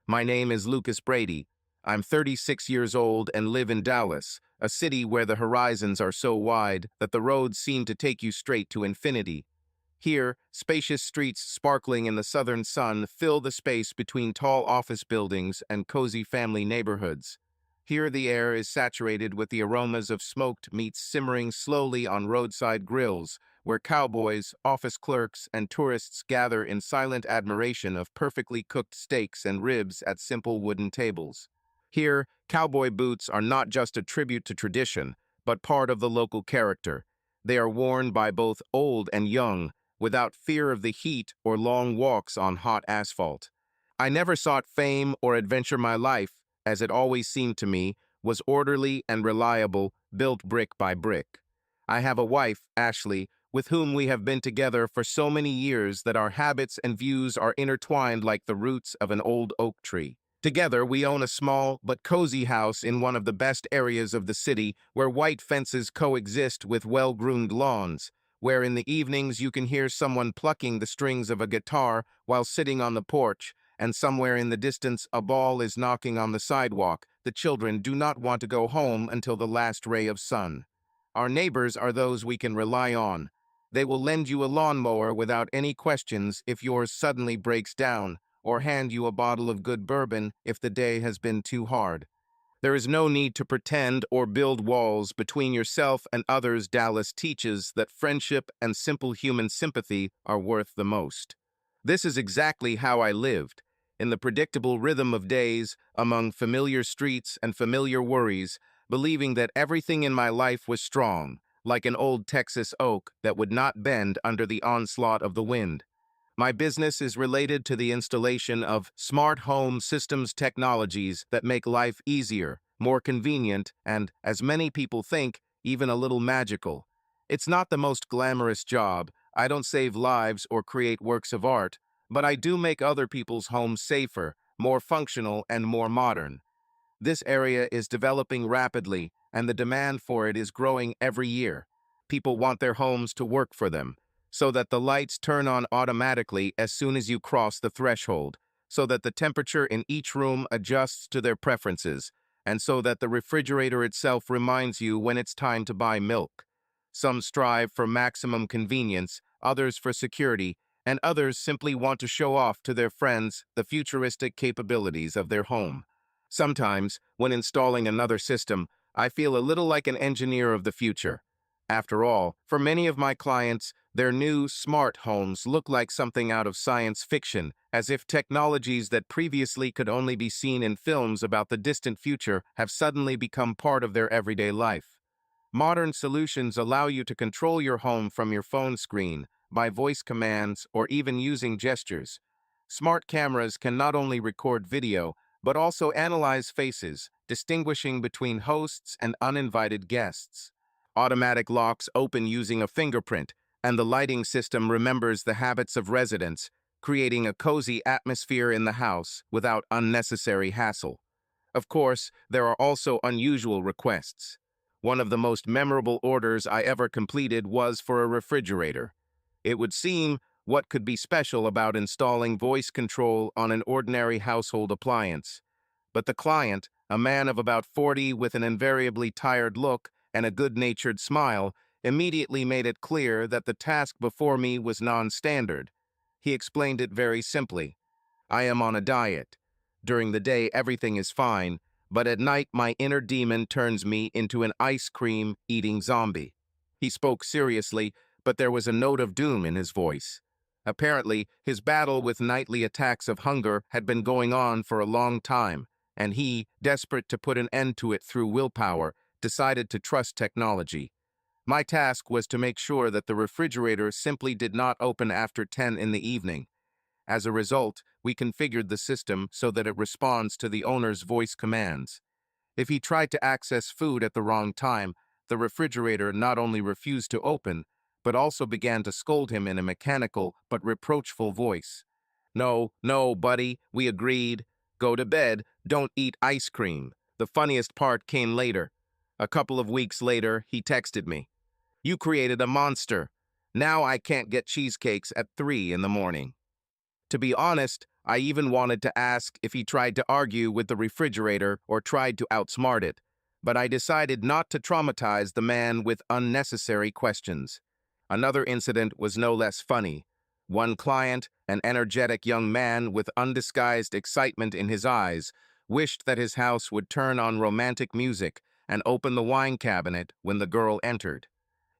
My name is Lucas Brady. I'm 36 years old and live in Dallas, a city where the horizons are so wide that the roads seem to take you straight to infinity. Here, spacious streets sparkling in the southern sun fill the space between tall office buildings and cozy family neighborhoods. Here the air is saturated with the aromas of smoked meats simmering slowly on roadside grills, where cowboys, office clerks, and tourists gather in silent admiration of perfectly cooked steaks and ribs at simple wooden tables. Here, cowboy boots are not just a tribute to tradition, but part of the local character. They are worn by both old and young, without fear of the heat or long walks on hot asphalt. I never sought fame or adventure. My life, as it always seemed to me, was orderly and reliable, built brick by brick. I have a wife, Ashley, with whom we have been together for so many years that our habits and views are intertwined like the roots of an old oak tree. Together, we own a small but cozy house in one of the best areas of the city where white fences coexist with well-groomed lawns, where in the evenings you can hear someone plucking the strings of a guitar while sitting on the porch, and somewhere in the distance a ball is knocking on the sidewalk. The children do not want to go home until the last ray of sun. Our neighbors are those we can rely on. They will lend you a lawnmower without any questions if yours suddenly breaks down, or hand you a bottle of good bourbon if the day has been too hard. There is no need to pretend or build walls between yourself and others. Dallas teaches that friendship and simple human sympathy are worth the most. This is exactly how I lived, in the predictable rhythm of days, among familiar streets and familiar worries, believing that everything in my life was strong, like an old Texas oak that would not bend under the onslaught of the wind. My business is related to the installation of smart home systems technologies that make life easier, more convenient, and, as many people think, even a little magical. It's not the most glamorous job. I don't save lives or create works of art, but I do make other people's homes safer, more functional, and more modern. This area is developing rapidly, and the demand for it is growing every year. People want their homes to work for them, so that the lights turn on automatically as soon as you cross the threshold, so that the temperature in each room adjusts to their preferences, and so that the refrigerator itself reminds you when it's time to buy milk. Some strive for maximum convenience, others for security, and others simply want to show off to their friends the futuristic capabilities of their home. Sometimes, when installing another system, I feel a little like an engineer of the future. After all, for many of my clients, their new smart homes look like something out of science fiction, as if technologies that previously could only be seen in films about the distant future have suddenly become part of their everyday life. Modern solutions allow you to control your home from your phone screen, by voice commands, or even using gestures. Smart cameras can not only record video, but also analyze faces, distinguishing between hosts and uninvited guests. Automatic locks open using a fingerprint, and the lighting system remembers the habits of residents, creating a cozy atmosphere in the house without unnecessary hassle. Of course, there are also unusual requests. One of the most memorable orders I ever completed was for a refrigerator. It would seem, what could be special about installing voice control on an ordinary household appliance? But the client, a man of about 40 with an invariably tired look and a good-natured smile, immediately made it clear that the task before me was non-standard. He explained it very simply. I am on a diet. During the day, everything is fine, but at night, my inner demon turns me into an ice cream-eating zombie. He spoke seriously, but there was a note of doom in his voice. Apparently, his battle with nightly attacks of hunger had been going on for a long time, and he, desperate to put an end to it through willpower, decided to trust technology. My task was to make sure that the refrigerator simply did not open after 10 in the evening. As a result, we configured the system so that it responds to the owner's voice commands. If he tried to access food at the wrong time, the refrigerator not only refused to open, but also began to scold him in a mechanical but reproachful voice. No, no, buddy, we agreed. Go to bed, don't eat ice cream. The funniest part came later. A couple of weeks later, he texted me. You created a monster. Now I can't get cheesecakes at 3 in the morning. To be honest, I even wanted to ask if he tried to argue with the refrigerator or tried to outsmart it, but I decided not to traumatize the man with unnecessary questions. Another incident was no less funny. One client, an energetic young man with undisguised excitement in his eyes, wished that his house would turn on romantic music and open the wine cabinet when the girl entered.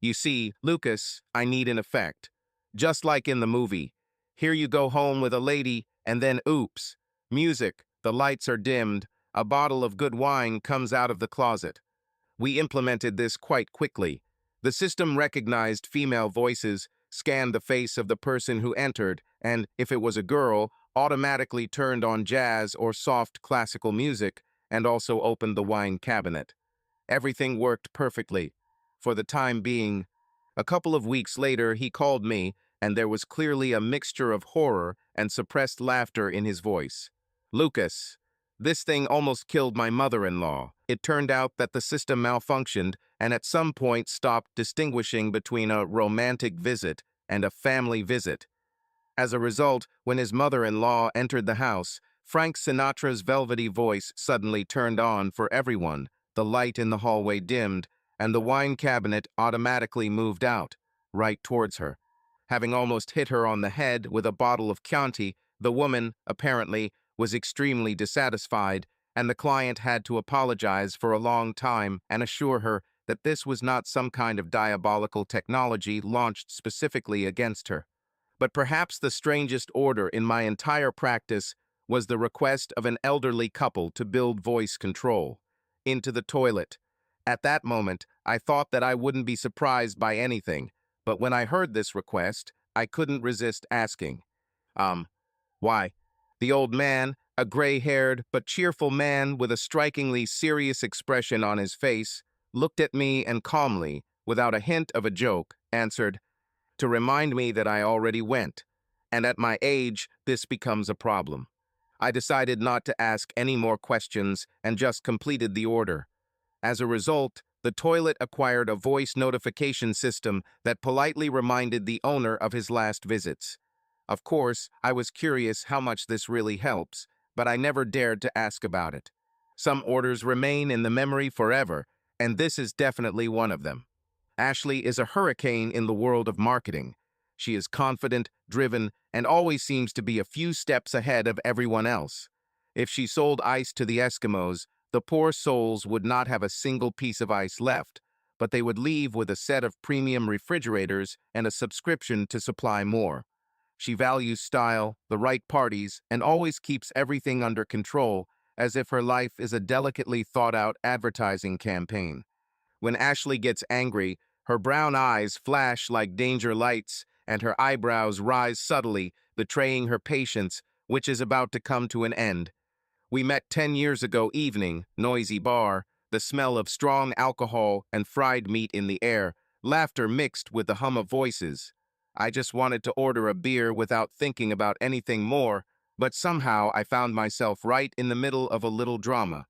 You see, Lucas, I need an effect. Just like in the movie. Here you go home with a lady, and then oops. Music, the lights are dimmed, a bottle of good wine comes out of the closet. We implemented this quite quickly. The system recognized female voices, scanned the face of the person who entered, and, if it was a girl, automatically turned on jazz or soft classical music, and also opened the wine cabinet. Everything worked perfectly. For the time being, a couple of weeks later, he called me, and there was clearly a mixture of horror and suppressed laughter in his voice. Lucas, this thing almost killed my mother-in-law. It turned out that the system malfunctioned and at some point stopped distinguishing between a romantic visit and a family visit. As a result, when his mother-in-law entered the house, Frank Sinatra's velvety voice suddenly turned on for everyone, the light in the hallway dimmed, and the wine cabinet automatically moved out, right towards her. Having almost hit her on the head with a bottle of Chianti, the woman, apparently, was extremely dissatisfied, and the client had to apologize for a long time and assure her that this was not some kind of diabolical technology launched specifically against her. But perhaps the strangest order in my entire practice was the request of an elderly couple to build voice control. Into the toilet. At that moment, I thought that I wouldn't be surprised by anything, but when I heard this request, I couldn't resist asking. Why? The old man, a gray-haired but cheerful man with a strikingly serious expression on his face, looked at me and calmly, without a hint of a joke, answered, to remind me that I already went, and at my age, this becomes a problem. I decided not to ask any more questions and just completed the order. As a result, the toilet acquired a voice notification system that politely reminded the owner of his last visits. Of course, I was curious how much this really helps, but I never dared to ask about it. Some orders remain in the memory forever, and this is definitely one of them. Ashley is a hurricane in the world of marketing. She is confident, driven, and always seems to be a few steps ahead of everyone else. If she sold ice to the Eskimos, the poor souls would not have a single piece of ice left, but they would leave with a set of premium refrigerators and a subscription to supply more. She values style, the right parties, and always keeps everything under control, as if her life is a delicately thought-out advertising campaign. When Ashley gets angry, her brown eyes flash like danger lights, and her eyebrows rise subtly, betraying her patience, which is about to come to an end. We met 10 years ago evening, noisy bar, the smell of strong alcohol and fried meat in the air, laughter mixed with the hum of voices. I just wanted to order a beer without thinking about anything more, but somehow I found myself right in the middle of a little drama.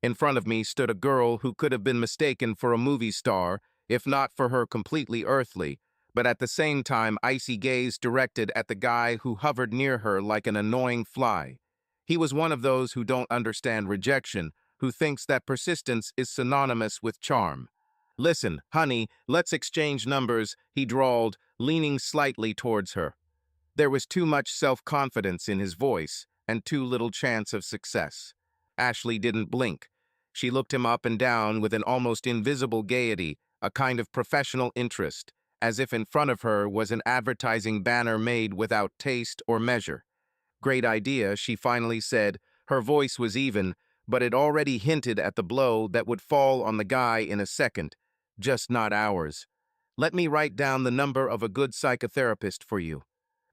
In front of me stood a girl who could have been mistaken for a movie star, if not for her completely earthly, but at the same time icy gaze directed at the guy who hovered near her like an annoying fly. He was one of those who don't understand rejection, who thinks that persistence is synonymous with charm. Listen, honey, let's exchange numbers, he drawled, leaning slightly towards her. There was too much self-confidence in his voice, and too little chance of success. Ashley didn't blink. She looked him up and down with an almost invisible gaiety, a kind of professional interest, as if in front of her was an advertising banner made without taste or measure. Great idea, she finally said. Her voice was even, but it already hinted at the blow that would fall on the guy in a second, just not hours. Let me write down the number of a good psychotherapist for you.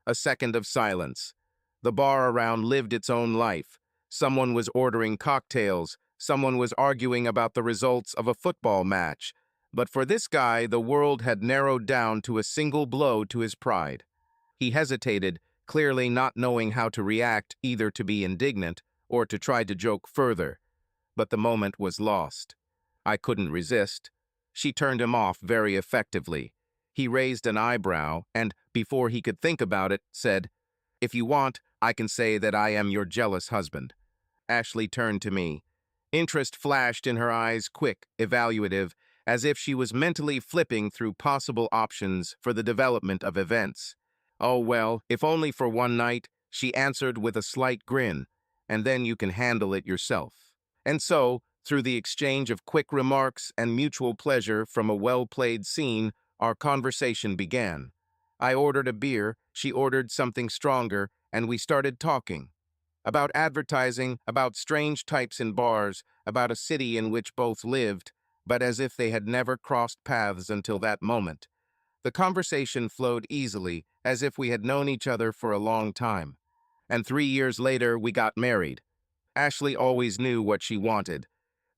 A second of silence. The bar around lived its own life. Someone was ordering cocktails. Someone was arguing about the results of a football match. But for this guy, the world had narrowed down to a single blow to his pride. He hesitated, clearly not knowing how to react, either to be indignant or to try to joke further. But the moment was lost. I couldn't resist. She turned him off very effectively. He raised an eyebrow and, before he could think about it, said, "If you want, I can say that I am your jealous husband." Ashley turned to me. Interest flashed in her eyes, quick, evaluative, as if she was mentally flipping through possible options for the development of events. "Oh, well, if only for one night," she answered with a slight grin, "and then you can handle it yourself." And so, through the exchange of quick remarks and mutual pleasure from a well-played scene, our conversation began. I ordered a beer, she ordered something stronger, and we started talking. About advertising, about strange types in bars, about a city in which both lived, but as if they had never crossed paths until that moment. The conversation flowed easily, as if we had known each other for a long time. And 3 years later, we got married. Ashley always knew what she wanted.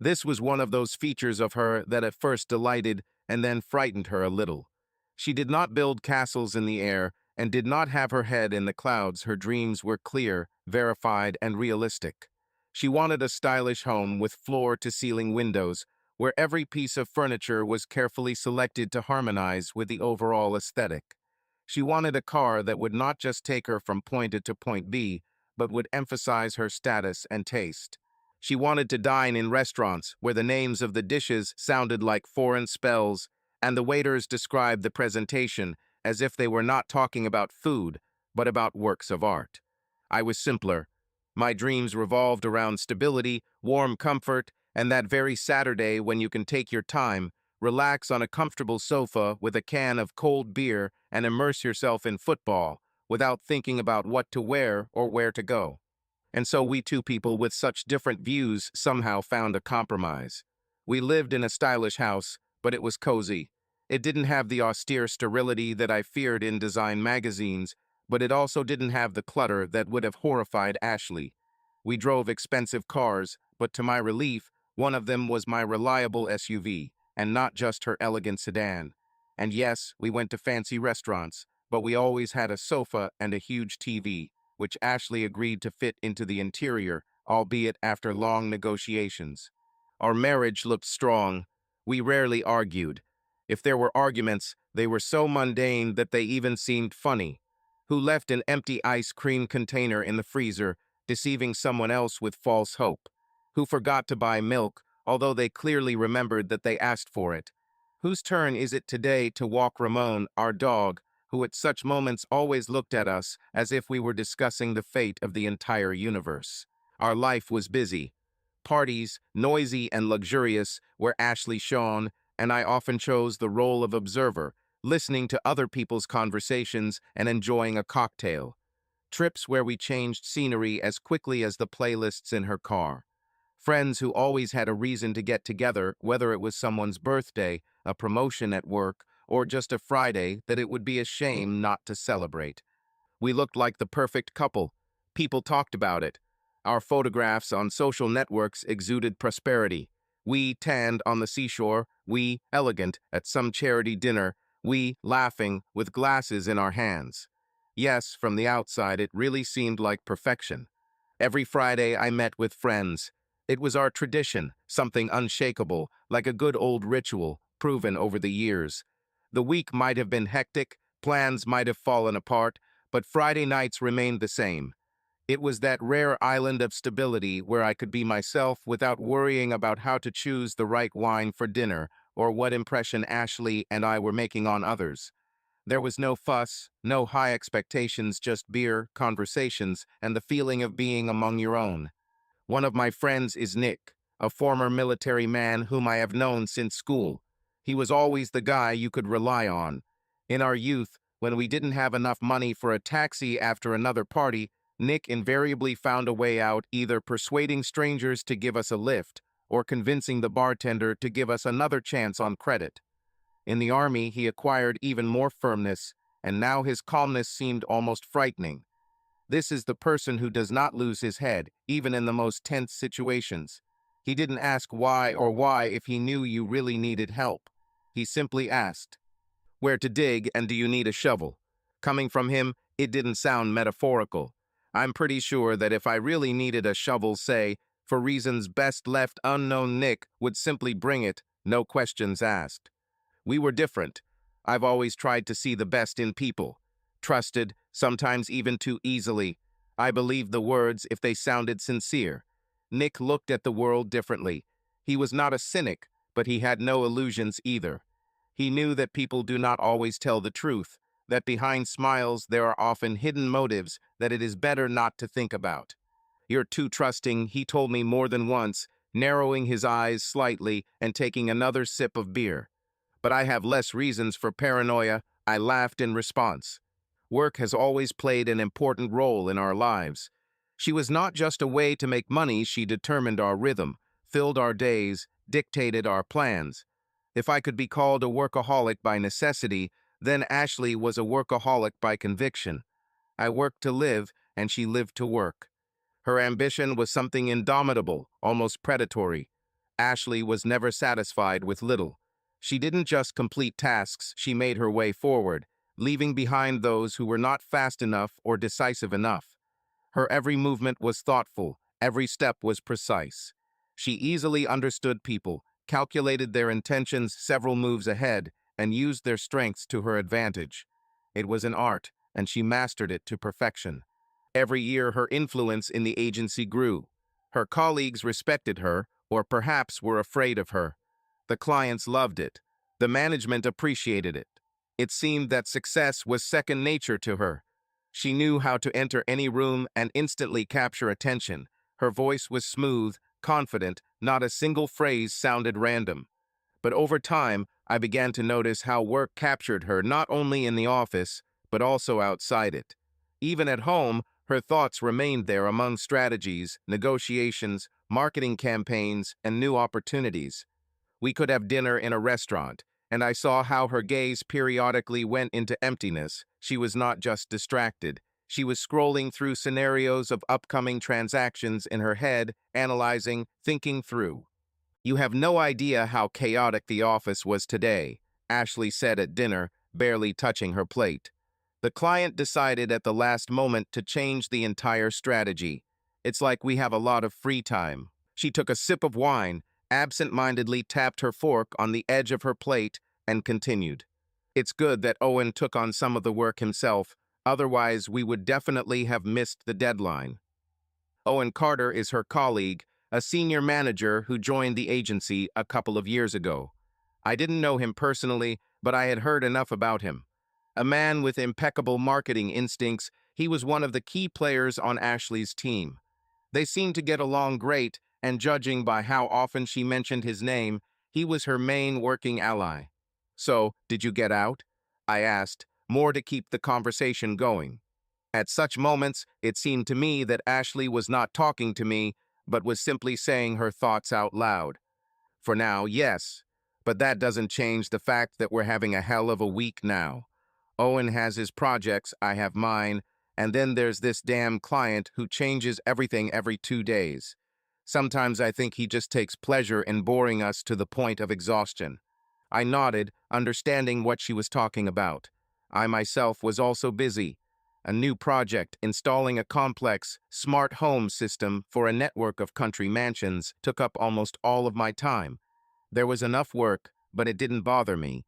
This was one of those features of her that at first delighted and then frightened her a little. She did not build castles in the air and did not have her head in the clouds. Her dreams were clear, verified, and realistic. She wanted a stylish home with floor-to-ceiling windows, where every piece of furniture was carefully selected to harmonize with the overall aesthetic. She wanted a car that would not just take her from point A to point B, but would emphasize her status and taste. She wanted to dine in restaurants where the names of the dishes sounded like foreign spells, and the waiters described the presentation as if they were not talking about food, but about works of art. I was simpler. My dreams revolved around stability, warm comfort, and that very Saturday when you can take your time, relax on a comfortable sofa with a can of cold beer, and immerse yourself in football without thinking about what to wear or where to go. And so we two people with such different views somehow found a compromise. We lived in a stylish house, but it was cozy. It didn't have the austere sterility that I feared in design magazines, but it also didn't have the clutter that would have horrified Ashley. We drove expensive cars, but to my relief, one of them was my reliable SUV, and not just her elegant sedan. And yes, we went to fancy restaurants, but we always had a sofa and a huge TV, which Ashley agreed to fit into the interior, albeit after long negotiations. Our marriage looked strong. We rarely argued. If there were arguments, they were so mundane that they even seemed funny. Who left an empty ice cream container in the freezer, deceiving someone else with false hope? Who forgot to buy milk, although they clearly remembered that they asked for it? Whose turn is it today to walk Ramon, our dog, who at such moments always looked at us as if we were discussing the fate of the entire universe? Our life was busy. Parties, noisy and luxurious, where Ashley shone, and I often chose the role of observer, listening to other people's conversations and enjoying a cocktail. Trips where we changed scenery as quickly as the playlists in her car. Friends who always had a reason to get together, whether it was someone's birthday, a promotion at work, or just a Friday that it would be a shame not to celebrate. We looked like the perfect couple. People talked about it. Our photographs on social networks exuded prosperity. We tanned on the seashore, we elegant at some charity dinner, we laughing with glasses in our hands. Yes, from the outside it really seemed like perfection. Every Friday I met with friends. It was our tradition, something unshakable, like a good old ritual, proven over the years. The week might have been hectic, plans might have fallen apart, but Friday nights remained the same. It was that rare island of stability where I could be myself without worrying about how to choose the right wine for dinner or what impression Ashley and I were making on others. There was no fuss, no high expectations, just beer, conversations, and the feeling of being among your own. One of my friends is Nick, a former military man whom I have known since school. He was always the guy you could rely on. In our youth, when we didn't have enough money for a taxi after another party, Nick invariably found a way out, either persuading strangers to give us a lift or convincing the bartender to give us another chance on credit. In the army, he acquired even more firmness, and now his calmness seemed almost frightening. This is the person who does not lose his head, even in the most tense situations. He didn't ask why or why if he knew you really needed help. He simply asked, "Where to dig and do you need a shovel?" Coming from him, it didn't sound metaphorical. I'm pretty sure that if I really needed a shovel, say, for reasons best left unknown, Nick would simply bring it, no questions asked. We were different. I've always tried to see the best in people. Trusted, sometimes even too easily. I believed the words if they sounded sincere. Nick looked at the world differently. He was not a cynic, but he had no illusions either. He knew that people do not always tell the truth, that behind smiles there are often hidden motives that it is better not to think about. "You're too trusting," he told me more than once, narrowing his eyes slightly and taking another sip of beer. "But I have less reasons for paranoia," I laughed in response. Work has always played an important role in our lives. She was not just a way to make money, she determined our rhythm, filled our days, dictated our plans. If I could be called a workaholic by necessity, then Ashley was a workaholic by conviction. I worked to live, and she lived to work. Her ambition was something indomitable, almost predatory. Ashley was never satisfied with little. She didn't just complete tasks, she made her way forward, leaving behind those who were not fast enough or decisive enough. Her every movement was thoughtful, every step was precise. She easily understood people, calculated their intentions several moves ahead, and used their strengths to her advantage. It was an art, and she mastered it to perfection. Every year, her influence in the agency grew. Her colleagues respected her, or perhaps were afraid of her. The clients loved it. The management appreciated it. It seemed that success was second nature to her. She knew how to enter any room and instantly capture attention. Her voice was smooth, confident, not a single phrase sounded random. But over time, I began to notice how work captured her not only in the office, but also outside it. Even at home, her thoughts remained there among strategies, negotiations, marketing campaigns, and new opportunities. We could have dinner in a restaurant, and I saw how her gaze periodically went into emptiness. She was not just distracted. She was scrolling through scenarios of upcoming transactions in her head, analyzing, thinking through. "You have no idea how chaotic the office was today," Ashley said at dinner, barely touching her plate. "The client decided at the last moment to change the entire strategy. It's like we have a lot of free time." She took a sip of wine, absent-mindedly tapped her fork on the edge of her plate, and continued. "It's good that Owen took on some of the work himself, otherwise we would definitely have missed the deadline." Owen Carter is her colleague, a senior manager who joined the agency a couple of years ago. I didn't know him personally, but I had heard enough about him. A man with impeccable marketing instincts, he was one of the key players on Ashley's team. They seemed to get along great, and judging by how often she mentioned his name, he was her main working ally. "So, did you get out?" I asked, more to keep the conversation going. At such moments, it seemed to me that Ashley was not talking to me, but was simply saying her thoughts out loud. "For now, yes. But that doesn't change the fact that we're having a hell of a week now. Owen has his projects, I have mine, and then there's this damn client who changes everything every 2 days. Sometimes I think he just takes pleasure in boring us to the point of exhaustion." I nodded, understanding what she was talking about. I myself was also busy. A new project, installing a complex, smart home system for a network of country mansions, took up almost all of my time. There was enough work, but it didn't bother me.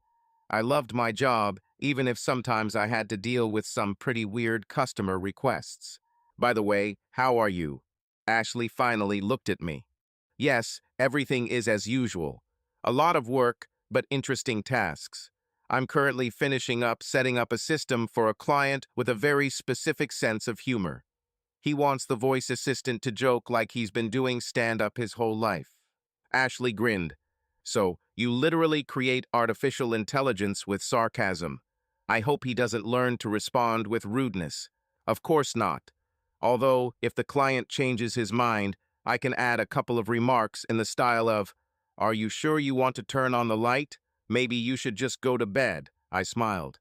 I loved my job, even if sometimes I had to deal with some pretty weird customer requests. "By the way, how are you?" Ashley finally looked at me. "Yes, everything is as usual. A lot of work, but interesting tasks. I'm currently finishing up setting up a system for a client with a very specific sense of humor. He wants the voice assistant to joke like he's been doing stand-up his whole life." Ashley grinned. "So, you literally create artificial intelligence with sarcasm. I hope he doesn't learn to respond with rudeness." "Of course not. Although, if the client changes his mind, I can add a couple of remarks in the style of, 'Are you sure you want to turn on the light? Maybe you should just go to bed." I smiled.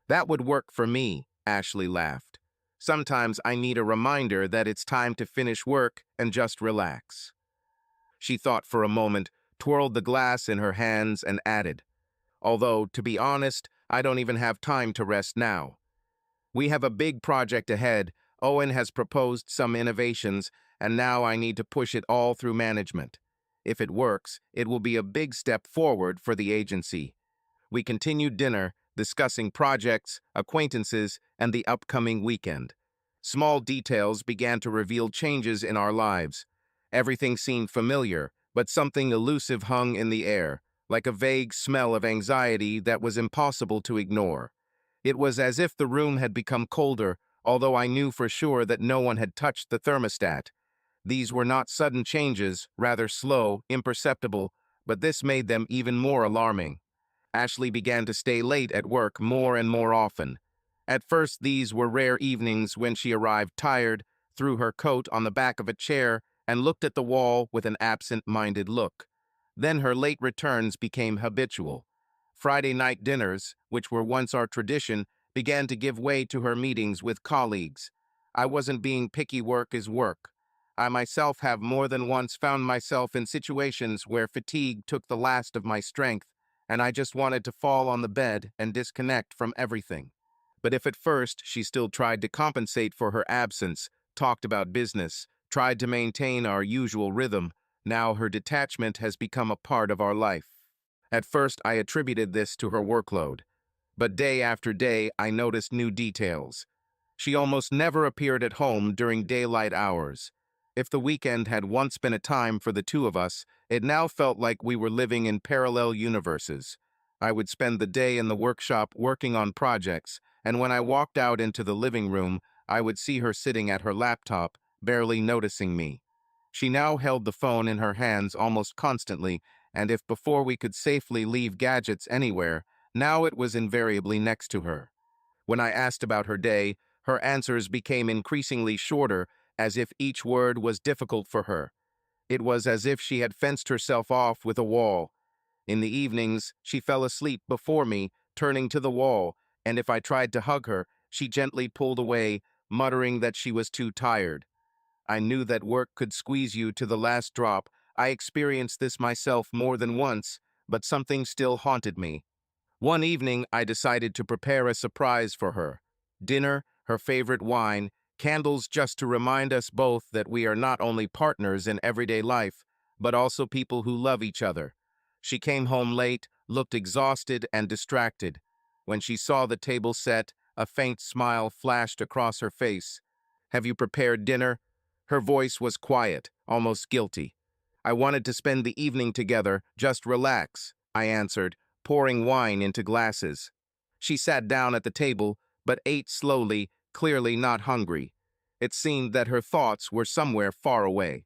"That would work for me," Ashley laughed. "Sometimes I need a reminder that it's time to finish work and just relax." She thought for a moment, twirled the glass in her hands, and added, "Although, to be honest, I don't even have time to rest now. We have a big project ahead. Owen has proposed some innovations, and now I need to push it all through management. If it works, it will be a big step forward for the agency." We continued dinner, discussing projects, acquaintances, and the upcoming weekend. Small details began to reveal changes in our lives. Everything seemed familiar, but something elusive hung in the air, like a vague smell of anxiety that was impossible to ignore. It was as if the room had become colder, although I knew for sure that no one had touched the thermostat. These were not sudden changes, rather slow, imperceptible, but this made them even more alarming. Ashley began to stay late at work more and more often. At first, these were rare evenings when she arrived tired, threw her coat on the back of a chair, and looked at the wall with an absent-minded look. Then her late returns became habitual. Friday night dinners, which were once our tradition, began to give way to her meetings with colleagues. I wasn't being picky, work is work. I myself have more than once found myself in situations where fatigue took the last of my strength, and I just wanted to fall on the bed and disconnect from everything. But if at first she still tried to compensate for her absence, talked about business, tried to maintain our usual rhythm, now her detachment has become a part of our life. At first I attributed this to her workload, but day after day I noticed new details. She almost never appeared at home during daylight hours. If the weekend had once been a time for the two of us, it now felt like we were living in parallel universes. I would spend the day in the workshop working on projects, and when I walked out into the living room, I would see her sitting at her laptop, barely noticing me. She now held the phone in her hands almost constantly, and if before we could safely leave gadgets anywhere, now it was invariably next to her. When I asked about her day, her answers became increasingly shorter, as if each word was difficult for her. It was as if she had fenced herself off with a wall. In the evenings, she fell asleep before me, turning to the wall, and if I tried to hug her, she gently pulled away, muttering that she was too tired. I knew that work could squeeze you to the last drop. I experienced this myself more than once, but something still haunted me. One evening, I decided to prepare a surprise for her. Dinner, her favorite wine, candles just to remind us both that we are not only partners in everyday life, but also people who love each other. She came home late, looked exhausted and distracted. When she saw the table set, a faint smile flashed across her face. "Have you prepared dinner?" Her voice was quiet, almost guilty. "I wanted to spend the evening together, just relax," I answered, pouring wine into glasses. She sat down at the table, but ate slowly, clearly not hungry. It seemed that her thoughts were somewhere far away.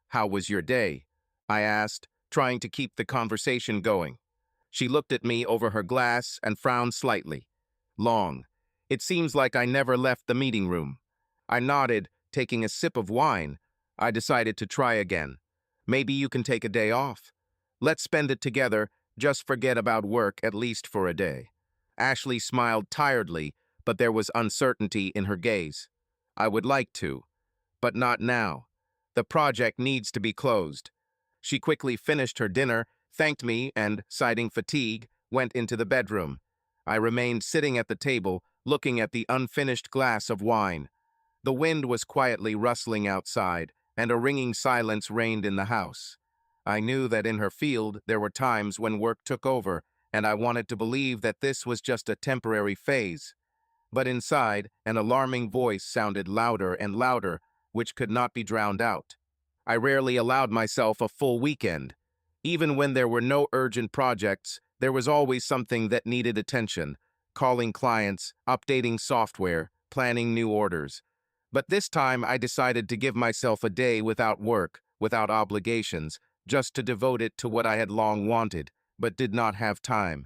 "How was your day?" I asked, trying to keep the conversation going. She looked at me over her glass and frowned slightly. "Long. It seems like I never left the meeting room." I nodded, taking a sip of wine. I decided to try again. "Maybe you can take a day off. Let's spend it together, just forget about work at least for a day." Ashley smiled tiredly, but there was uncertainty in her gaze. "I would like to, but not now. The project needs to be closed." She quickly finished her dinner, thanked me, and, citing fatigue, went into the bedroom. I remained sitting at the table, looking at the unfinished glass of wine. The wind was quietly rustling outside, and a ringing silence reigned in the house. I knew that in her field there were times when work took over, and I wanted to believe that this was just a temporary phase. But inside, an alarming voice sounded louder and louder, which could not be drowned out. I rarely allowed myself a full weekend. Even when there were no urgent projects, there was always something that needed attention: calling clients, updating software, planning new orders. But this time I decided to give myself a day without work, without obligations, just to devote it to what I had long wanted, but did not have time.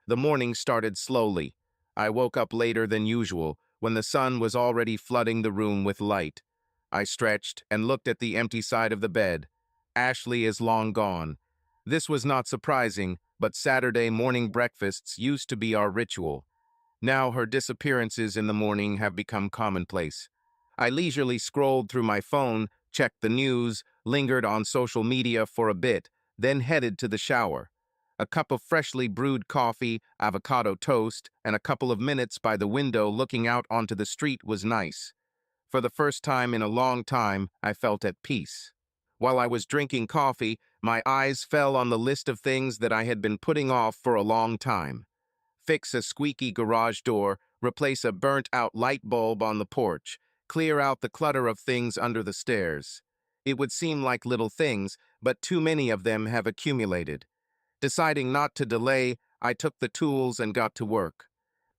The morning started slowly. I woke up later than usual, when the sun was already flooding the room with light. I stretched and looked at the empty side of the bed. Ashley is long gone. This was not surprising, but Saturday morning breakfasts used to be our ritual. Now her disappearances in the morning have become commonplace. I leisurely scrolled through my phone, checked the news, lingered on social media for a bit, then headed to the shower. A cup of freshly brewed coffee, avocado toast, and a couple of minutes by the window looking out onto the street was nice. For the first time in a long time, I felt at peace. While I was drinking coffee, my eyes fell on the list of things that I had been putting off for a long time. Fix a squeaky garage door, replace a burnt-out light bulb on the porch, clear out the clutter of things under the stairs. It would seem like little things, but too many of them have accumulated. Deciding not to delay, I took the tools and got to work.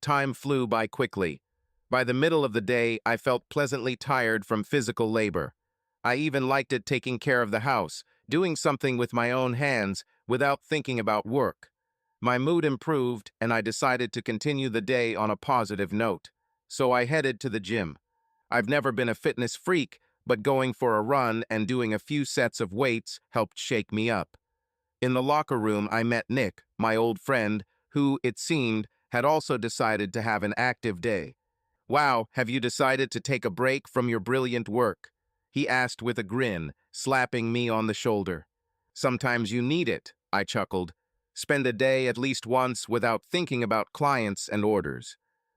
Time flew by quickly. By the middle of the day, I felt pleasantly tired from physical labor. I even liked it taking care of the house, doing something with my own hands without thinking about work. My mood improved, and I decided to continue the day on a positive note. So I headed to the gym. I've never been a fitness freak, but going for a run and doing a few sets of weights helped shake me up. In the locker room, I met Nick, my old friend, who, it seemed, had also decided to have an active day. "Wow, have you decided to take a break from your brilliant work?" he asked with a grin, slapping me on the shoulder. "Sometimes you need it," I chuckled. "Spend a day at least once without thinking about clients and orders.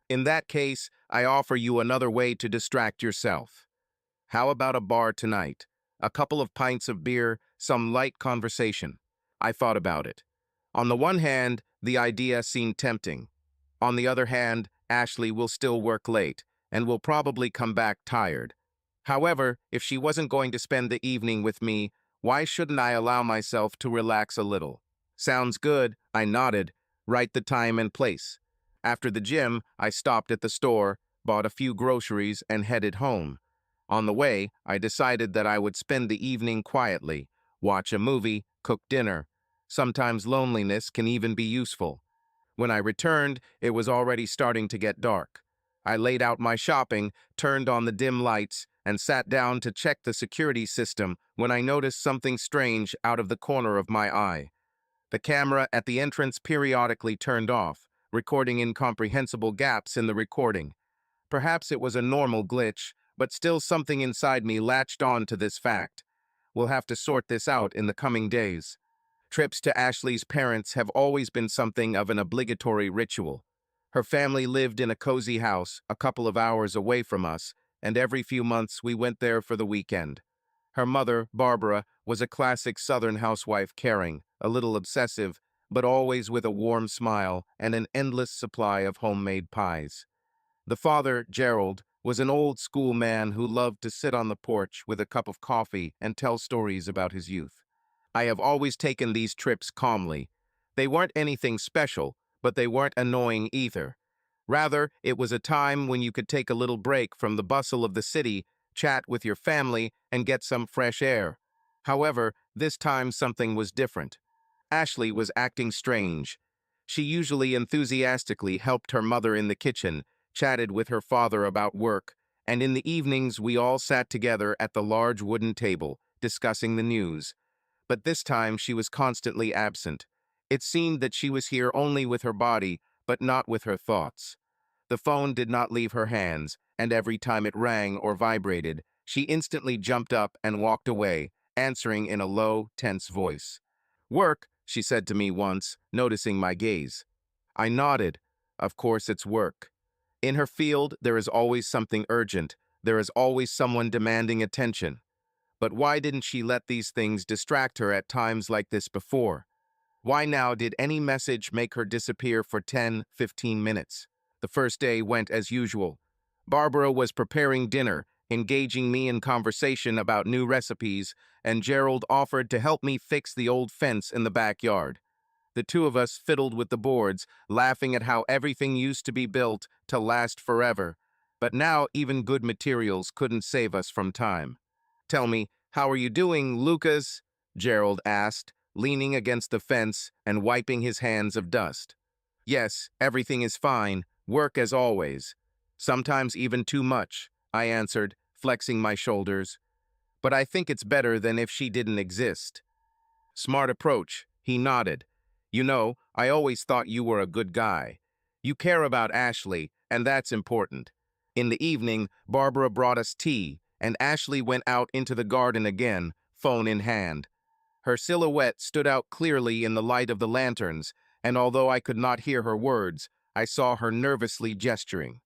In that case, I offer you another way to distract yourself. How about a bar tonight? A couple of pints of beer, some light conversation." I thought about it. On the one hand, the idea seemed tempting. On the other hand, Ashley will still work late and will probably come back tired. However, if she wasn't going to spend the evening with me, why shouldn't I allow myself to relax a little? "Sounds good," I nodded. "Write the time and place." After the gym, I stopped at the store, bought a few groceries, and headed home. On the way, I decided that I would spend the evening quietly, watch a movie, cook dinner. Sometimes loneliness can even be useful. When I returned, it was already starting to get dark. I laid out my shopping, turned on the dim lights, and sat down to check the security system when I noticed something strange out of the corner of my eye. The camera at the entrance periodically turned off, recording incomprehensible gaps in the recording. Perhaps it was a normal glitch, but still something inside me latched on to this fact. We'll have to sort this out in the coming days. Trips to Ashley's parents have always been something of an obligatory ritual. Her family lived in a cozy house a couple of hours away from us, and every few months we went there for the weekend. Her mother, Barbara, was a classic Southern housewife, caring, a little obsessive, but always with a warm smile and an endless supply of homemade pies. The father, Gerald, was an old-school man who loved to sit on the porch with a cup of coffee and tell stories about his youth. I have always taken these trips calmly. They weren't anything special, but they weren't annoying either. Rather, it was a time when you could take a little break from the bustle of the city, chat with your family, and get some fresh air. However, this time something was different. Ashley was acting strange. She usually enthusiastically helped her mother in the kitchen, chatted with her father about work, and in the evenings we all sat together at the large wooden table, discussing the news. But this time she was constantly absent. It seemed that she was here only with her body, but not with her thoughts. The phone did not leave her hands, and every time it rang or vibrated, she instantly jumped up and walked away, answering in a low, tense voice. "Work," she said to me once, noticing my gaze. I nodded. Of course it's work. In her field, there is always something urgent. There is always someone demanding attention. But why didn't she let these things distract her at times like this before? Why now did any message make her disappear for 10, 15 minutes? The first day went as usual. Barbara was preparing dinner, engaging me in conversation about new recipes, and Gerald offered to help me fix the old fence in the backyard. The two of us fiddled with the boards, laughing at how everything used to be built to last forever. But now even good materials couldn't save us from time. "Tell me, how are you doing, Lucas?" Gerald asked, leaning against the fence and wiping his hands of dust. "Yes, everything is fine, work as always. Sometimes even too much," I answered, flexing my shoulders. "But I think it's better than if she didn't exist." "Smart approach," he nodded. "You know, I always thought you were a good guy. You care about Ashley, and that's important." In the evening, Barbara brought us tea, and Ashley went out into the garden again, phone in hand. Her silhouette stood out clearly in the light of the lanterns, and although I could not hear her words, I saw her nervously gesturing.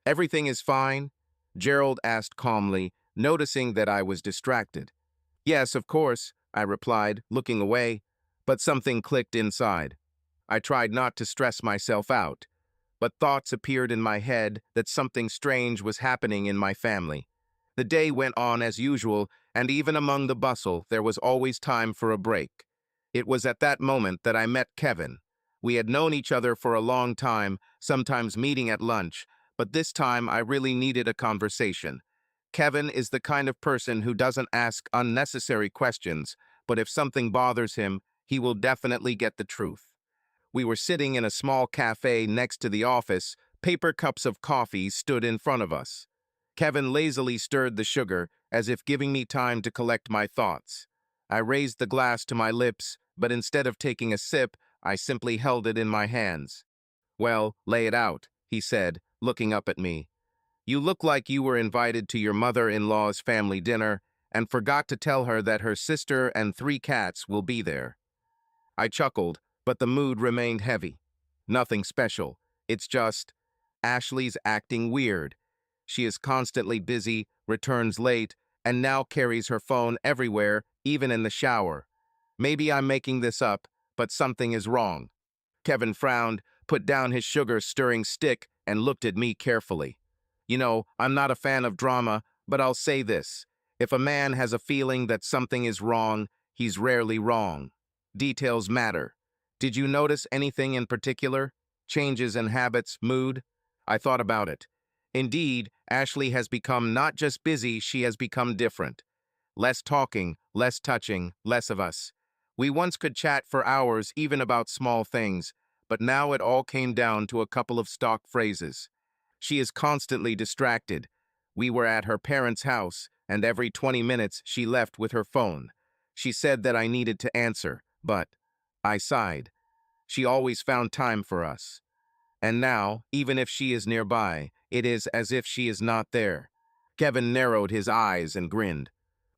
"Everything is fine?" Gerald asked calmly, noticing that I was distracted. "Yes, of course," I replied, looking away, but something clicked inside. I tried not to stress myself out, but thoughts appeared in my head that something strange was happening in my family. The day went on as usual, and even among the bustle, there was always time for a break. It was at that moment that I met Kevin. We had known each other for a long time, sometimes meeting at lunch, but this time I really needed a conversation. Kevin is the kind of person who doesn't ask unnecessary questions, but if something bothers him, he will definitely get the truth. We were sitting in a small cafe next to the office. Paper cups of coffee stood in front of us. Kevin lazily stirred the sugar, as if giving me time to collect my thoughts. I raised the glass to my lips, but instead of taking a sip, I simply held it in my hands. "Well, lay it out," he said, looking up at me. "You look like you were invited to your mother-in-law's family dinner and forgot to tell her that her sister and 3 cats will be there." I chuckled, but the mood remained heavy. "Nothing special. It's just, Ashley's acting weird. She is constantly busy, returns late, and now carries her phone everywhere, even in the shower. Maybe I'm making this up, but something is wrong." Kevin frowned, put down his sugar-stirring stick, and looked at me carefully. "You know, I'm not a fan of drama, but I'll say this. If a man has a feeling that something is wrong, he's rarely wrong. Details matter. Did you notice anything in particular? Changes in habits, mood?" I thought about it. Indeed, Ashley has become not just busy, she has become different. Less talking, less touching, less of us. We once could chat for hours, even about small things, but now it all came down to a couple of stock phrases. She is constantly distracted. We were at her parents' house, and every 20 minutes she left with her phone. She said that I needed to answer, but I sighed. She always found time for us. And now, even if she is nearby, it is as if she is not there. Kevin narrowed his eyes and grinned.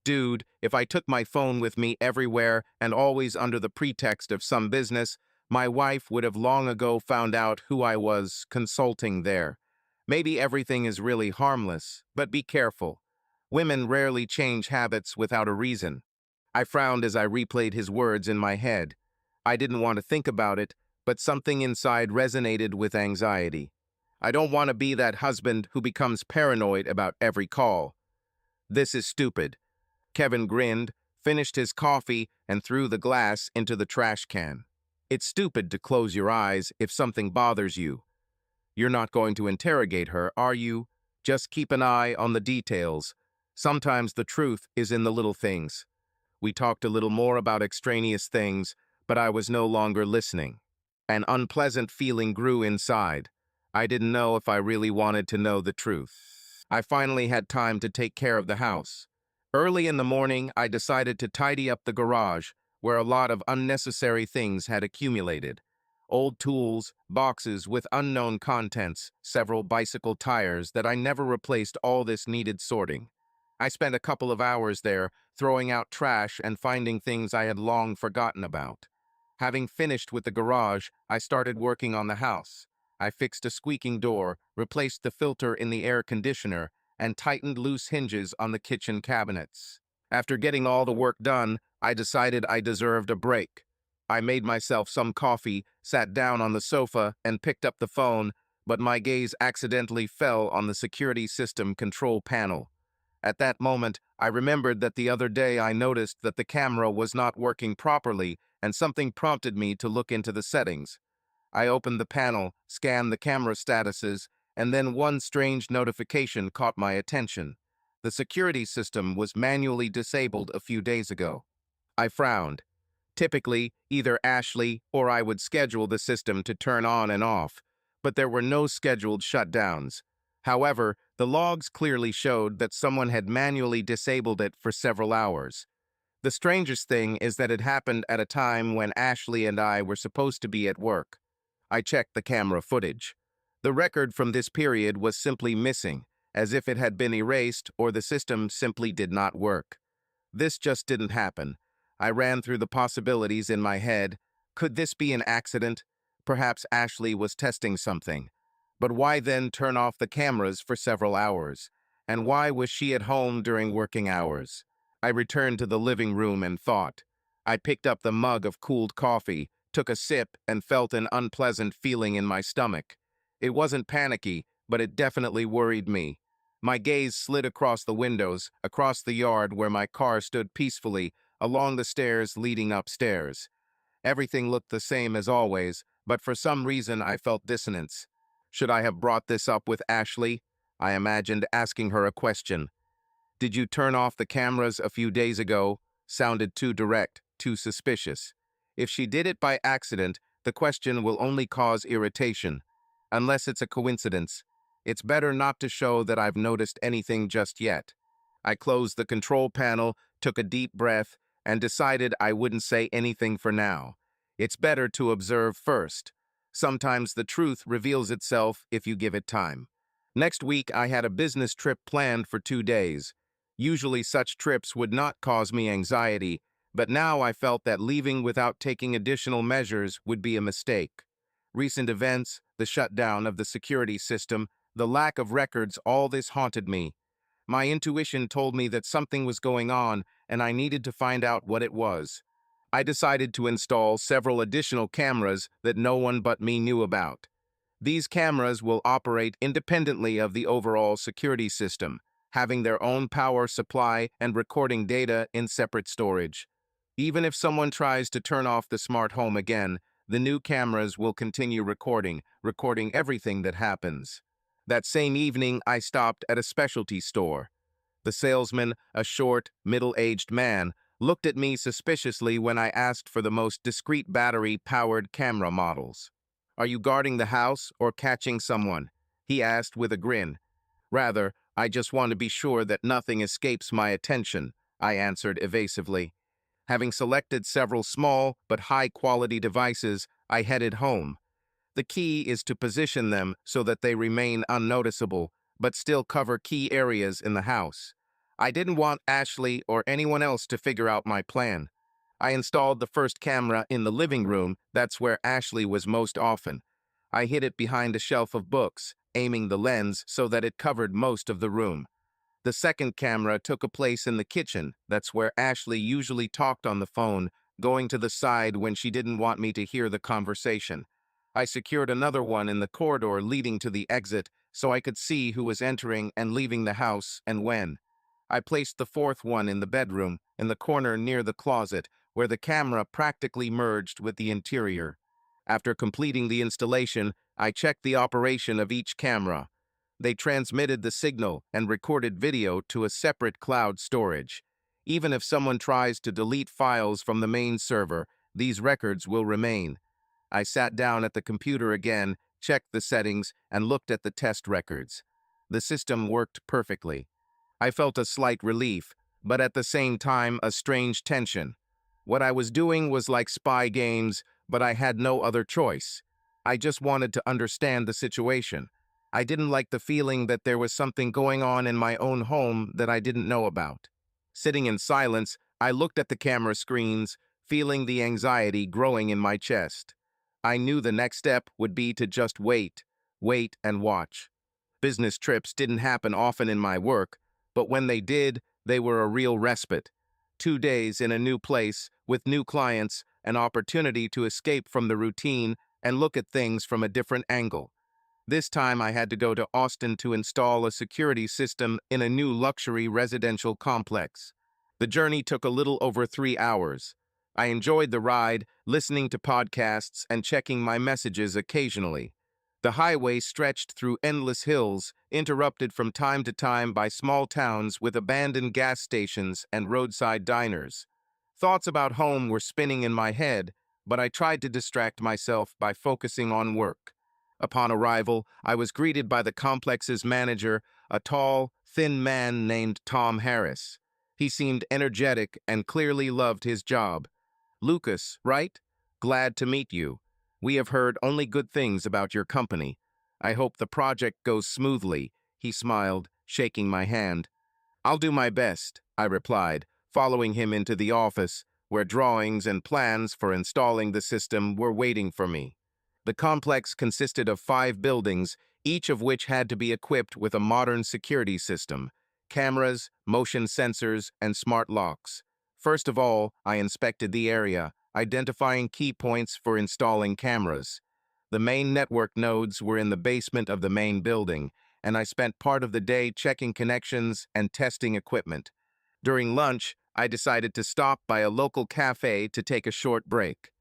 "Dude, if I took my phone with me everywhere and always under the pretext of some business, my wife would have long ago found out who I was consulting there. Maybe everything is really harmless, but be careful. Women rarely change habits without a reason." I frowned as I replayed his words in my head. I didn't want to think about it, but something inside resonated with anxiety. I don't want to be that husband who becomes paranoid about every call. "This is stupid." Kevin grinned, finished his coffee, and threw the glass into the trash can. "It's stupid to close your eyes if something bothers you. You're not going to interrogate her, are you? Just keep an eye on the details. Sometimes the truth is in the little things." We talked a little more about extraneous things, but I was no longer listening. An unpleasant feeling grew inside. I didn't know if I really wanted to know the truth. I finally had time to take care of the house. Early in the morning, I decided to tidy up the garage, where a lot of unnecessary things had accumulated. Old tools, boxes with unknown contents, several bicycle tires that I never replaced. All this needed sorting. I spent a couple of hours there, throwing out trash and finding things I had long forgotten about. Having finished with the garage, I started working on the house. I fixed a squeaking door, replaced the filter in the air conditioner, and tightened loose hinges on the kitchen cabinets. After getting all the work done, I decided I deserved a break. I made myself some coffee, sat down on the sofa, and picked up the phone, but my gaze accidentally fell on the security system control panel. At that moment, I remembered that the other day I noticed that the camera was not working properly, and something prompted me to look into the settings. I opened the panel, scanned the camera statuses, and then one strange notification caught my attention. The security system was manually disabled a few days ago. I frowned. Typically, either Ashley or I would schedule the system to turn on and off, but there were no scheduled shutdowns. However, the logs clearly showed that someone had manually disabled it for several hours. The strangest thing is that it happened at a time when Ashley and I were supposed to be at work. I checked the camera footage. The record from this period was simply missing, as if it had been erased or the system simply did not work. This just didn't happen. I ran through the possibilities in my head. Could this be an accident? Perhaps Ashley was testing something. But why then turn off the cameras for several hours? And why was she at home during working hours? I returned to the living room and thought. I picked up the mug of cooled coffee, took a sip, and felt an unpleasant feeling in my stomach. It wasn't panicky, but it definitely worried me. My gaze slid across the windows, across the yard where my car stood peacefully, along the stairs leading upstairs. Everything looked the same as always, but for some reason I felt dissonance. Should I have brought this up with Ashley? I imagined asking her a question. Did you turn off the cameras a few days ago? Sounded too direct, too suspicious. If she did it by accident, the question will only cause irritation. Unless it's a coincidence. It's better not to show that I've noticed anything just yet. I closed the control panel, took a deep breath, and decided I wouldn't say anything for now. It's better to observe first. Sometimes the truth reveals itself if you give it time. Next week, I had a business trip planned for 2 days. Usually such trips would not cause me anxiety, but now I felt that leaving without taking additional measures would be a mistake. Recent events, the shutdown of the security system, the lack of records, all this haunted me. My intuition told me that something was going on, and I needed to find out what it was. I decided to install several additional cameras that no one but me knew about. These cameras will operate independently of the overall security system, having their own power supply and recording data in separate storage. Even if someone tries to turn off the smart home again, the new cameras will continue recording everything that happens. That same evening, I stopped at a specialty store. The salesman, a short, middle-aged man, looked at me suspiciously when I asked for the most discreet battery-powered camera models. "Are you guarding the house or catching someone?" he asked with a grin. "Rather, I just want to be sure that nothing escapes my attention," I answered evasively. Having selected several small but high-quality devices, I headed home. The key is to position them so that they remain unnoticeable, but still cover key areas in the house. I didn't want Ashley or anyone else to figure out my plan. I installed the first camera in the living room. That's where Ashley was most often. I hid it behind a shelf of books, aiming the lens so that it covered most of the room. The second camera took a place in the kitchen. That's where Ashley usually talked on the phone, going to the side when she didn't want me to hear the conversation. I secured another one in the corridor leading to the exit so I could see who was entering and leaving the house and when. I placed the fourth one in the bedroom, in the corner near the closet, where the camera practically merged with the interior. After completing the installation, I checked the operation of each camera. They transmitted the signal and recorded video to a separate cloud storage. Even if someone tries to delete files from the main server, these records will remain. I sat down at the computer again, checked the settings, and looked at the test records. The system worked perfectly. I felt a slight relief, but at the same time a strange tension. What I was doing was like spy games, but I had no other choice. I just wanted to understand the situation. I didn't like the feeling that there was something going on in my own home that I didn't know about. Sitting in silence, I looked at the camera screens, feeling the anxiety growing in my chest. I knew the next step would be to just wait and watch. Business trips didn't happen often in my work, but when they did, they were a real respite. 2 days in a new place, with new clients, an opportunity to escape from the routine and look at things from a different angle. This time I had to go to Austin to install a security system in a new luxury residential complex. The journey took a little over 3 hours. I enjoyed the ride, listening to podcasts and checking my messages occasionally. The highway stretched through endless hills, interrupted from time to time by small towns with abandoned gas stations and roadside diners. Thoughts about home were spinning in my head, but I tried to distract myself by focusing on work. Upon arrival, I was greeted by the complex's manager, a tall, thin man named Tom Harris. He seemed energetic and clearly loved his job. "Lucas, right? Glad to meet you. We have heard only good things about your company. I hope the project goes smoothly," he smiled, shaking my hand. "I'll do my best," I replied, following him into the office, where drawings and plans for installing the system were waiting for me. The complex consisted of 5 buildings, each of which had to be equipped with a modern security system: cameras, motion sensors, and smart locks. First of all, I inspected the area, identifying key points for installing cameras. The main network nodes were in the basement of the main building, and I spent part of the day checking connections and testing equipment. During lunch, I decided to stop by a local cafe to take a short break.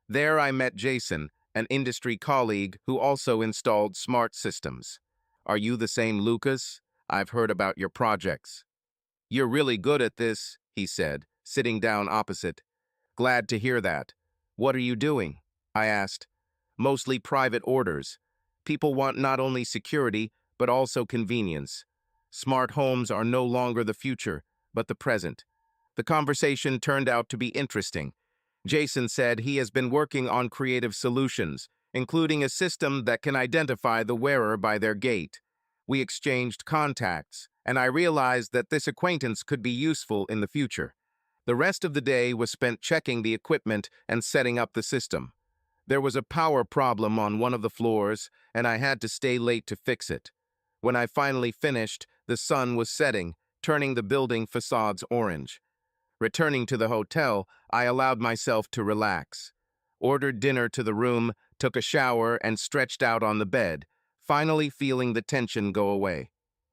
There I met Jason, an industry colleague who also installed smart systems. "Are you the same Lucas? I've heard about your projects." "You're really good at this," he said, sitting down opposite. "Glad to hear that. What are you doing?" I asked. "Mostly private orders. People want not only security, but also convenience. Smart homes are no longer the future, but the present." The conversation turned out to be interesting. Jason said he has been working on creative solutions, including a system that can identify the wearer by their gait. We exchanged contacts, and I realized that this acquaintance could be useful in the future. The rest of the day was spent checking the equipment and setting up the system. There was a power problem on one of the floors, and I had to stay late to fix it. When I finally finished, the sun was setting, turning the building facades orange. Returning to the hotel, I allowed myself to relax. Ordered dinner to the room, took a shower, and stretched out on the bed, finally feeling the tension go away.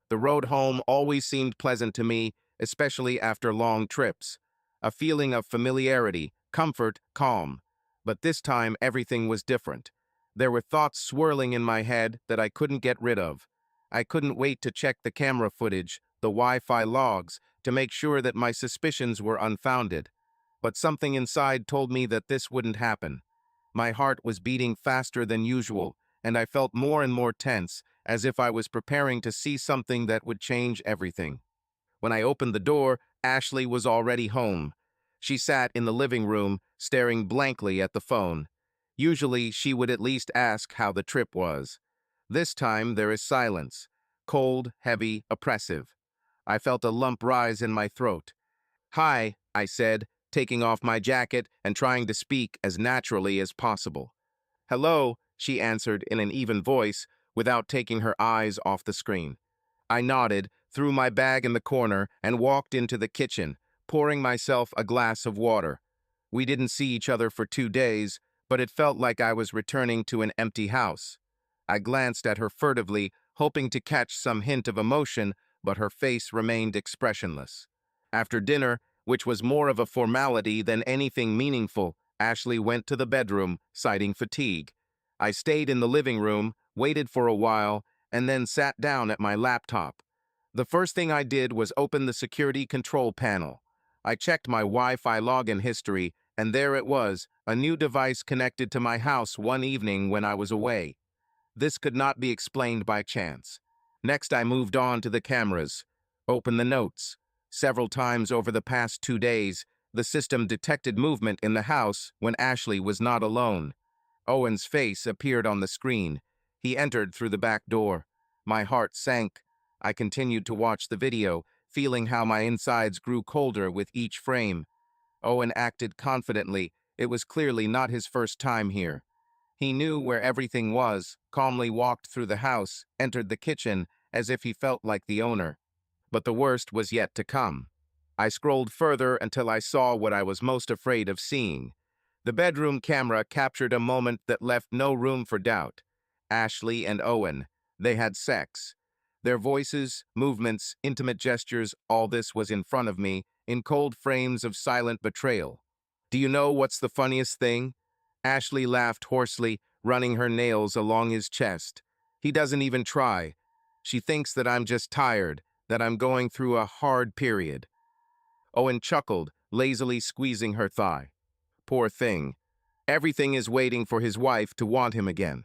The road home always seemed pleasant to me, especially after long trips. A feeling of familiarity, comfort, calm. But this time everything was different. There were thoughts swirling in my head that I couldn't get rid of. I couldn't wait to check the camera footage, the Wi-Fi logs, to make sure that my suspicions were unfounded. But something inside told me that this wouldn't happen. My heart was beating faster than usual, and I felt more and more tense, as if I was preparing to see something that would change everything. When I opened the door, Ashley was already home. She sat in the living room, staring blankly at the phone. Usually, she would at least ask how the trip was. This time, there is silence. Cold, heavy, oppressive. I felt a lump rise in my throat. "Hi," I said, taking off my jacket and trying to speak as naturally as possible. "Hello," she answered in an even voice, without taking her eyes off the screen. I nodded, threw my bag in the corner, and walked into the kitchen, pouring myself a glass of water. We didn't see each other for 2 days, but it felt like I was returning to an empty house. I glanced at her furtively, hoping to catch some hint of emotion, but her face remained expressionless. After dinner, which was more of a formality than anything meaningful, Ashley went to the bedroom, citing fatigue. I stayed in the living room, waited for a while, and then sat down at my laptop. The first thing I did was open the security control panel. I checked my Wi-Fi login history, and there it was, a new device connected to my house one evening when I was away. This could not be explained by chance. Next, I moved on to the cameras. Opened the notes. Several times over the past 2 days, the system detected movement in the house when Ashley was not alone. Owen's face appeared on the screen. He entered through the back door. My heart sank. I continued to watch the video, feeling how my insides grew colder with each frame. Owen acted confidently. It was clearly not his first time here. He knew where everything was, calmly walked through the house, entered the kitchen, as if he felt like the owner. But the worst was yet to come. I scrolled further until I saw what I was most afraid of seeing. The bedroom camera captured a moment that left no room for doubt. Ashley and Owen. They had sex. Their voices, movements, intimate gestures, all this was in front of me, in cold frames of silent betrayal. Do you know what's the funniest thing? Ashley laughed hoarsely, running her nails along his chest. He doesn't even try. She thinks that I'm just tired, that I'm going through a hard period. Owen chuckled, lazily squeezing her thigh. Poor thing. Everything is waiting for his wife to want him again.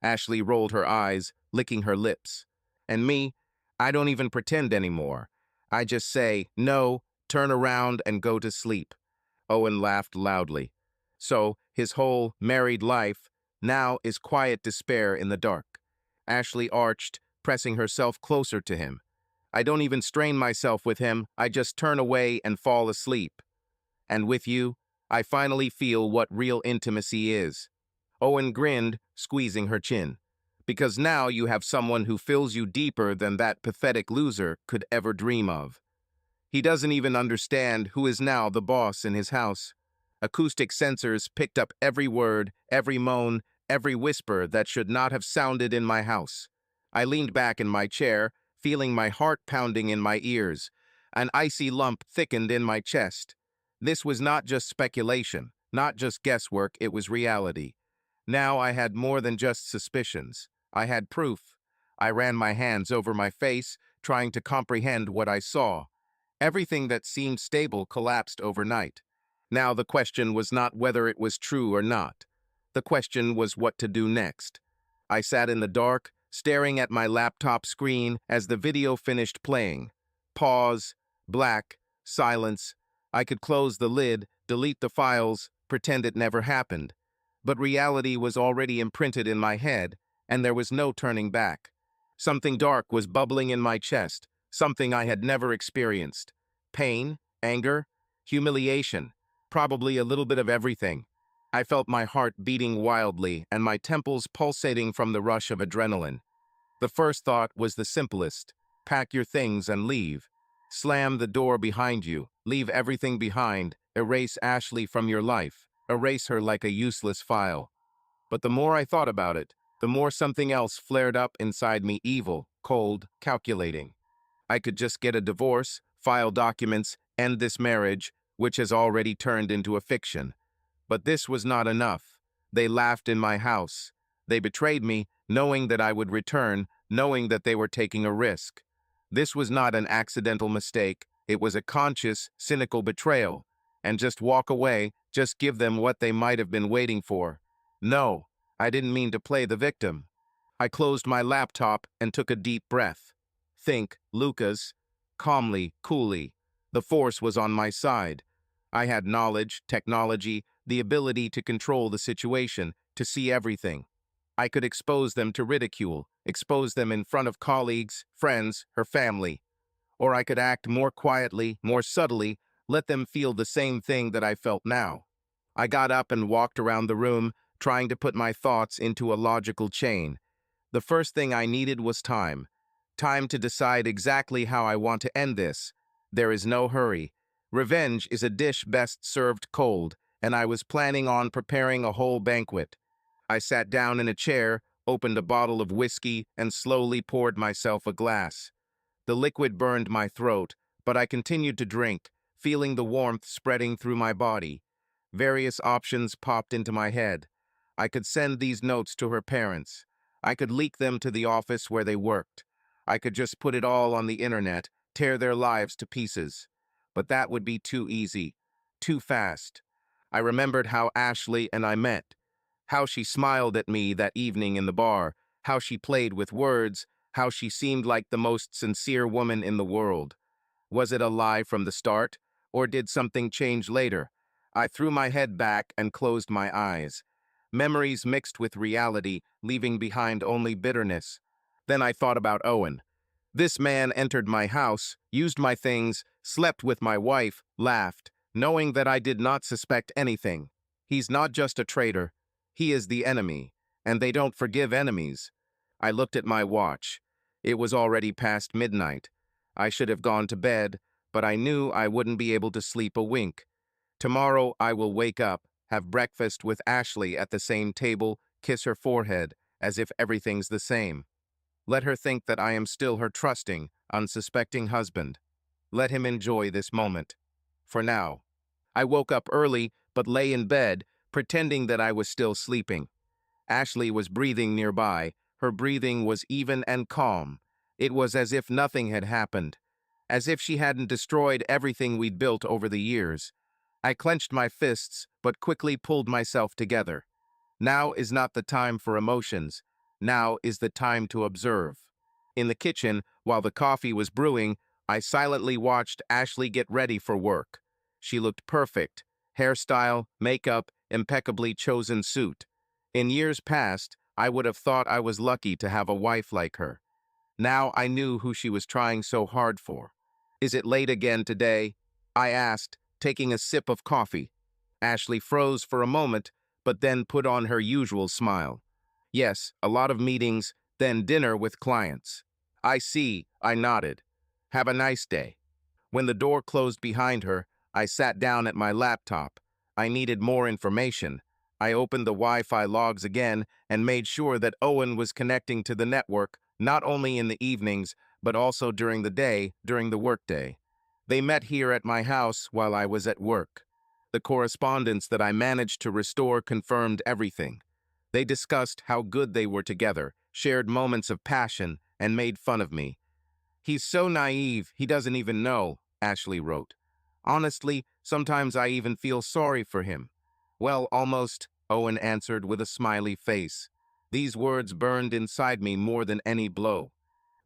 Ashley rolled her eyes, licking her lips. And me, I don't even pretend anymore. I just say, no, turn around and go to sleep. Owen laughed loudly. So, his whole married life now is quiet despair in the dark. Ashley arched, pressing herself closer to him. I don't even strain myself with him, I just turn away and fall asleep. And with you, I finally feel what real intimacy is. Owen grinned, squeezing her chin. Because now you have someone who fills you deeper than that pathetic loser could ever dream of. He doesn't even understand who is now the boss in his house. Acoustic sensors picked up every word, every moan, every whisper that should not have sounded in my house. I leaned back in my chair, feeling my heart pounding in my ears. An icy lump thickened in my chest. This was not just speculation, not just guesswork, it was reality. Now I had more than just suspicions. I had proof. I ran my hands over my face, trying to comprehend what I saw. Everything that seemed stable collapsed overnight. Now the question was not whether it was true or not. The question was what to do next. I sat in the dark, staring at my laptop screen as the video finished playing. Pause, black, silence. I could close the lid, delete the files, pretend it never happened. But reality was already imprinted in my head, and there was no turning back. Something dark was bubbling in my chest, something I had never experienced. Pain, anger, humiliation, probably a little bit of everything. I felt my heart beating wildly and my temples pulsating from the rush of adrenaline. The first thought was the simplest: pack your things and leave. Slam the door behind you, leave everything behind, erase Ashley from your life, erase her like a useless file. But the more I thought about it, the more something else flared up inside me, evil, cold, calculating. I could just get a divorce, file documents, end this marriage, which has already turned into a fiction. But this was not enough. They laughed in my house. They betrayed me, knowing that I would return, knowing that they were taking a risk. This was not an accidental mistake. It was a conscious, cynical betrayal. And just walk away, just give them what they might have been waiting for. No, I didn't mean to play the victim. I closed my laptop and took a deep breath. Think, Lucas. Calmly, coolly. The force was on my side. I had knowledge, technology, the ability to control the situation, to see everything. I could expose them to ridicule, expose them in front of colleagues, friends, her family. Or I could act more quietly, more subtly, let them feel the same thing that I felt now. I got up and walked around the room, trying to put my thoughts into a logical chain. The first thing I needed was time. Time to decide exactly how I want to end this. There is no hurry. Revenge is a dish best served cold, and I was planning on preparing a whole banquet. I sat down in a chair, opened a bottle of whiskey, and slowly poured myself a glass. The liquid burned my throat, but I continued to drink, feeling the warmth spreading through my body. Various options popped into my head. I could send these notes to her parents. I could leak them to the office where they worked. I could just put it all on the internet, tear their lives to pieces. But that would be too easy, too fast. I remembered how Ashley and I met, how she smiled at me that evening in the bar, how she played with words, how she seemed like the most sincere woman in the world. Was it a lie from the start, or did something change later? I threw my head back and closed my eyes. Memories mixed with reality, leaving behind only bitterness. Then I thought about Owen. This man entered my house, used my things, slept with my wife, laughed, knowing that I did not suspect anything. He's not just a traitor. He is the enemy, and they don't forgive enemies. I looked at my watch. It was already past midnight. I should have gone to bed, but I knew I wouldn't be able to sleep a wink. Tomorrow I will wake up, have breakfast with Ashley at the same table, kiss her forehead, as if everything's the same. Let her think that I am still her trusting, unsuspecting husband. Let him enjoy this moment. For now. I woke up early, but lay in bed, pretending that I was still sleeping. Ashley was breathing nearby. Her breathing was even and calm. It was as if nothing had happened, as if she hadn't destroyed everything we'd built over the years. I clenched my fists, but quickly pulled myself together. Now is not the time for emotions. Now is the time to observe. In the kitchen, while the coffee was brewing, I silently watched Ashley get ready for work. She looked perfect. Hairstyle, makeup, impeccably chosen suit. In years past, I would have thought I was lucky to have a wife like her. Now I knew who she was trying so hard for. Is it late again today? I asked, taking a sip of coffee. Ashley froze for a moment, but then put on her usual smile. Yes, a lot of meetings, then dinner with clients. I see, I nodded. Have a nice day. When the door closed behind her, I sat down at my laptop. I needed more information. I opened the Wi-Fi logs again and made sure that Owen was connecting to the network, not only in the evenings, but also during the day, during the workday. They met here at my house while I was at work. The correspondence that I managed to restore confirmed everything. They discussed how good they were together, shared moments of passion, and made fun of me. "He's so naive, he doesn't even know," Ashley wrote. "Honestly, sometimes I even feel sorry for him." "Well, almost," Owen answered with a smiley face. These words burned inside me more than any blow.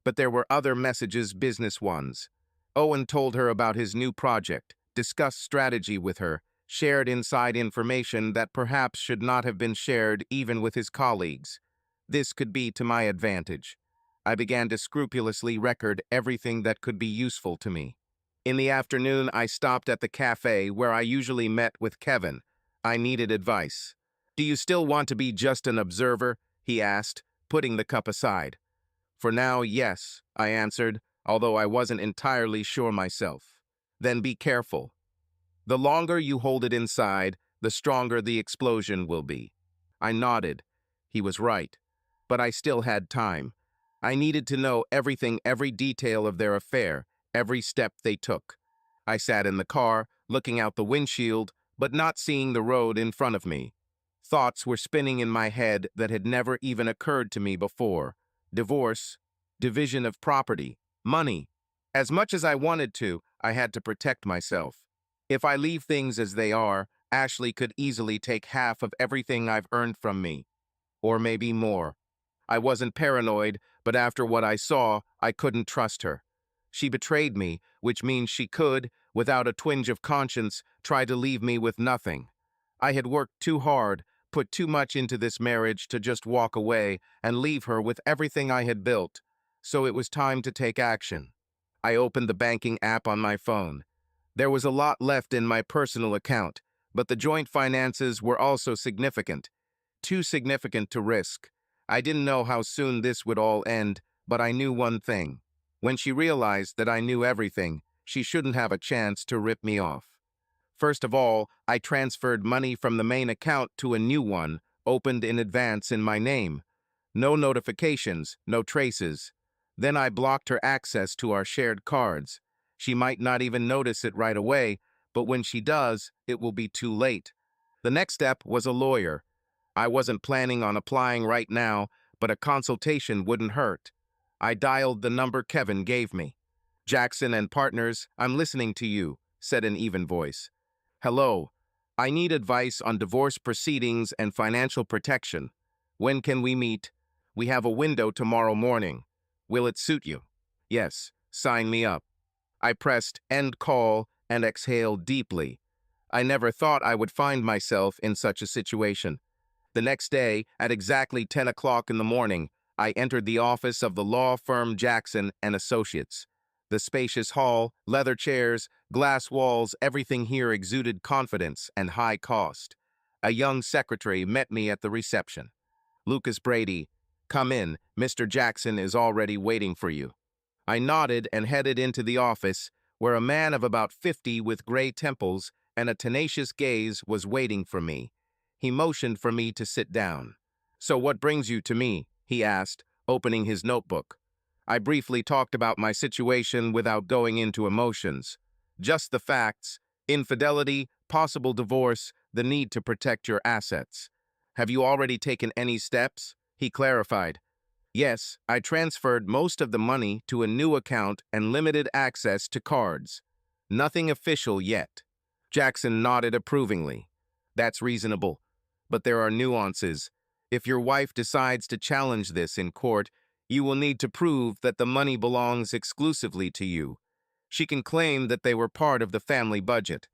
But there were other messages, business ones. Owen told her about his new project, discussed strategy with her, shared inside information that perhaps should not have been shared even with his colleagues. This could be to my advantage. I began to scrupulously record everything that could be useful to me. In the afternoon, I stopped at the cafe where I usually met with Kevin. I needed advice. "Do you still want to be just an observer?" he asked, putting the cup aside. "For now, yes," I answered, although I wasn't entirely sure myself. "Then be careful. The longer you hold it inside, the stronger the explosion will be." I nodded. He was right. But I still had time. I needed to know everything, every detail of their affair, every step they took. I sat in the car, looking out the windshield, but not seeing the road in front of me. Thoughts were spinning in my head that had never even occurred to me before. Divorce, division of property, money. As much as I wanted to, I had to protect myself. If I leave things as they are, Ashley could easily take half of everything I've earned from me, or maybe more. I wasn't paranoid, but after what I saw, I couldn't trust her. She betrayed me, which means she could, without a twinge of conscience, try to leave me with nothing. I had worked too hard, put too much into this marriage to just walk away and leave her with everything I had built. So it was time to take action. I opened the banking app on my phone. There was a lot left in my personal account, but the joint finances were also significant. Too significant to risk. I didn't know how soon this would all end, but I knew one thing. When she realized that I knew everything, she shouldn't have a chance to rip me off. First of all, I transferred money from the main account to a new one, opened in advance in my name. No notifications, no traces. Then I blocked her access to our shared cards. She might not even notice it right away, but when she does, it will be too late. The next step was a lawyer. I wasn't planning on applying right now, but a consultation wouldn't hurt. I dialed the number Kevin gave me. "Jackson and Partners, I'm listening to you," said an even voice. "Hello. I need advice on divorce proceedings and financial protection. When can we meet? We have a window tomorrow morning. Will it suit you?" "Yes, sign me up." I pressed end call and exhaled deeply. I never thought I would find myself in such a situation. The next day, at exactly 10 o'clock in the morning, I entered the office of the law firm Jackson and Associates. The spacious hall, leather chairs, glass walls, everything here exuded confidence and high cost. A young secretary met me at the reception. "Lucas Brady, come in. Mr. Jackson is already waiting for you." I nodded and headed into the office, where a man of about 50 with gray temples and a tenacious gaze was waiting for me. He motioned for me to sit down. "So what brings you to me?" he asked, opening his notebook. I briefly talked about my situation without going into emotions. Just the facts: infidelity, possible divorce, the need to protect your assets. "Have you already taken any steps?" he clarified. "Yes, I transferred most of the money to a new account and limited access to cards. Nothing official yet." Jackson nodded approvingly. "That's reasonable. But there are nuances. If your wife decides to challenge this in court, you will need to prove that the money belongs exclusively to you. She can claim that they were part of the family budget.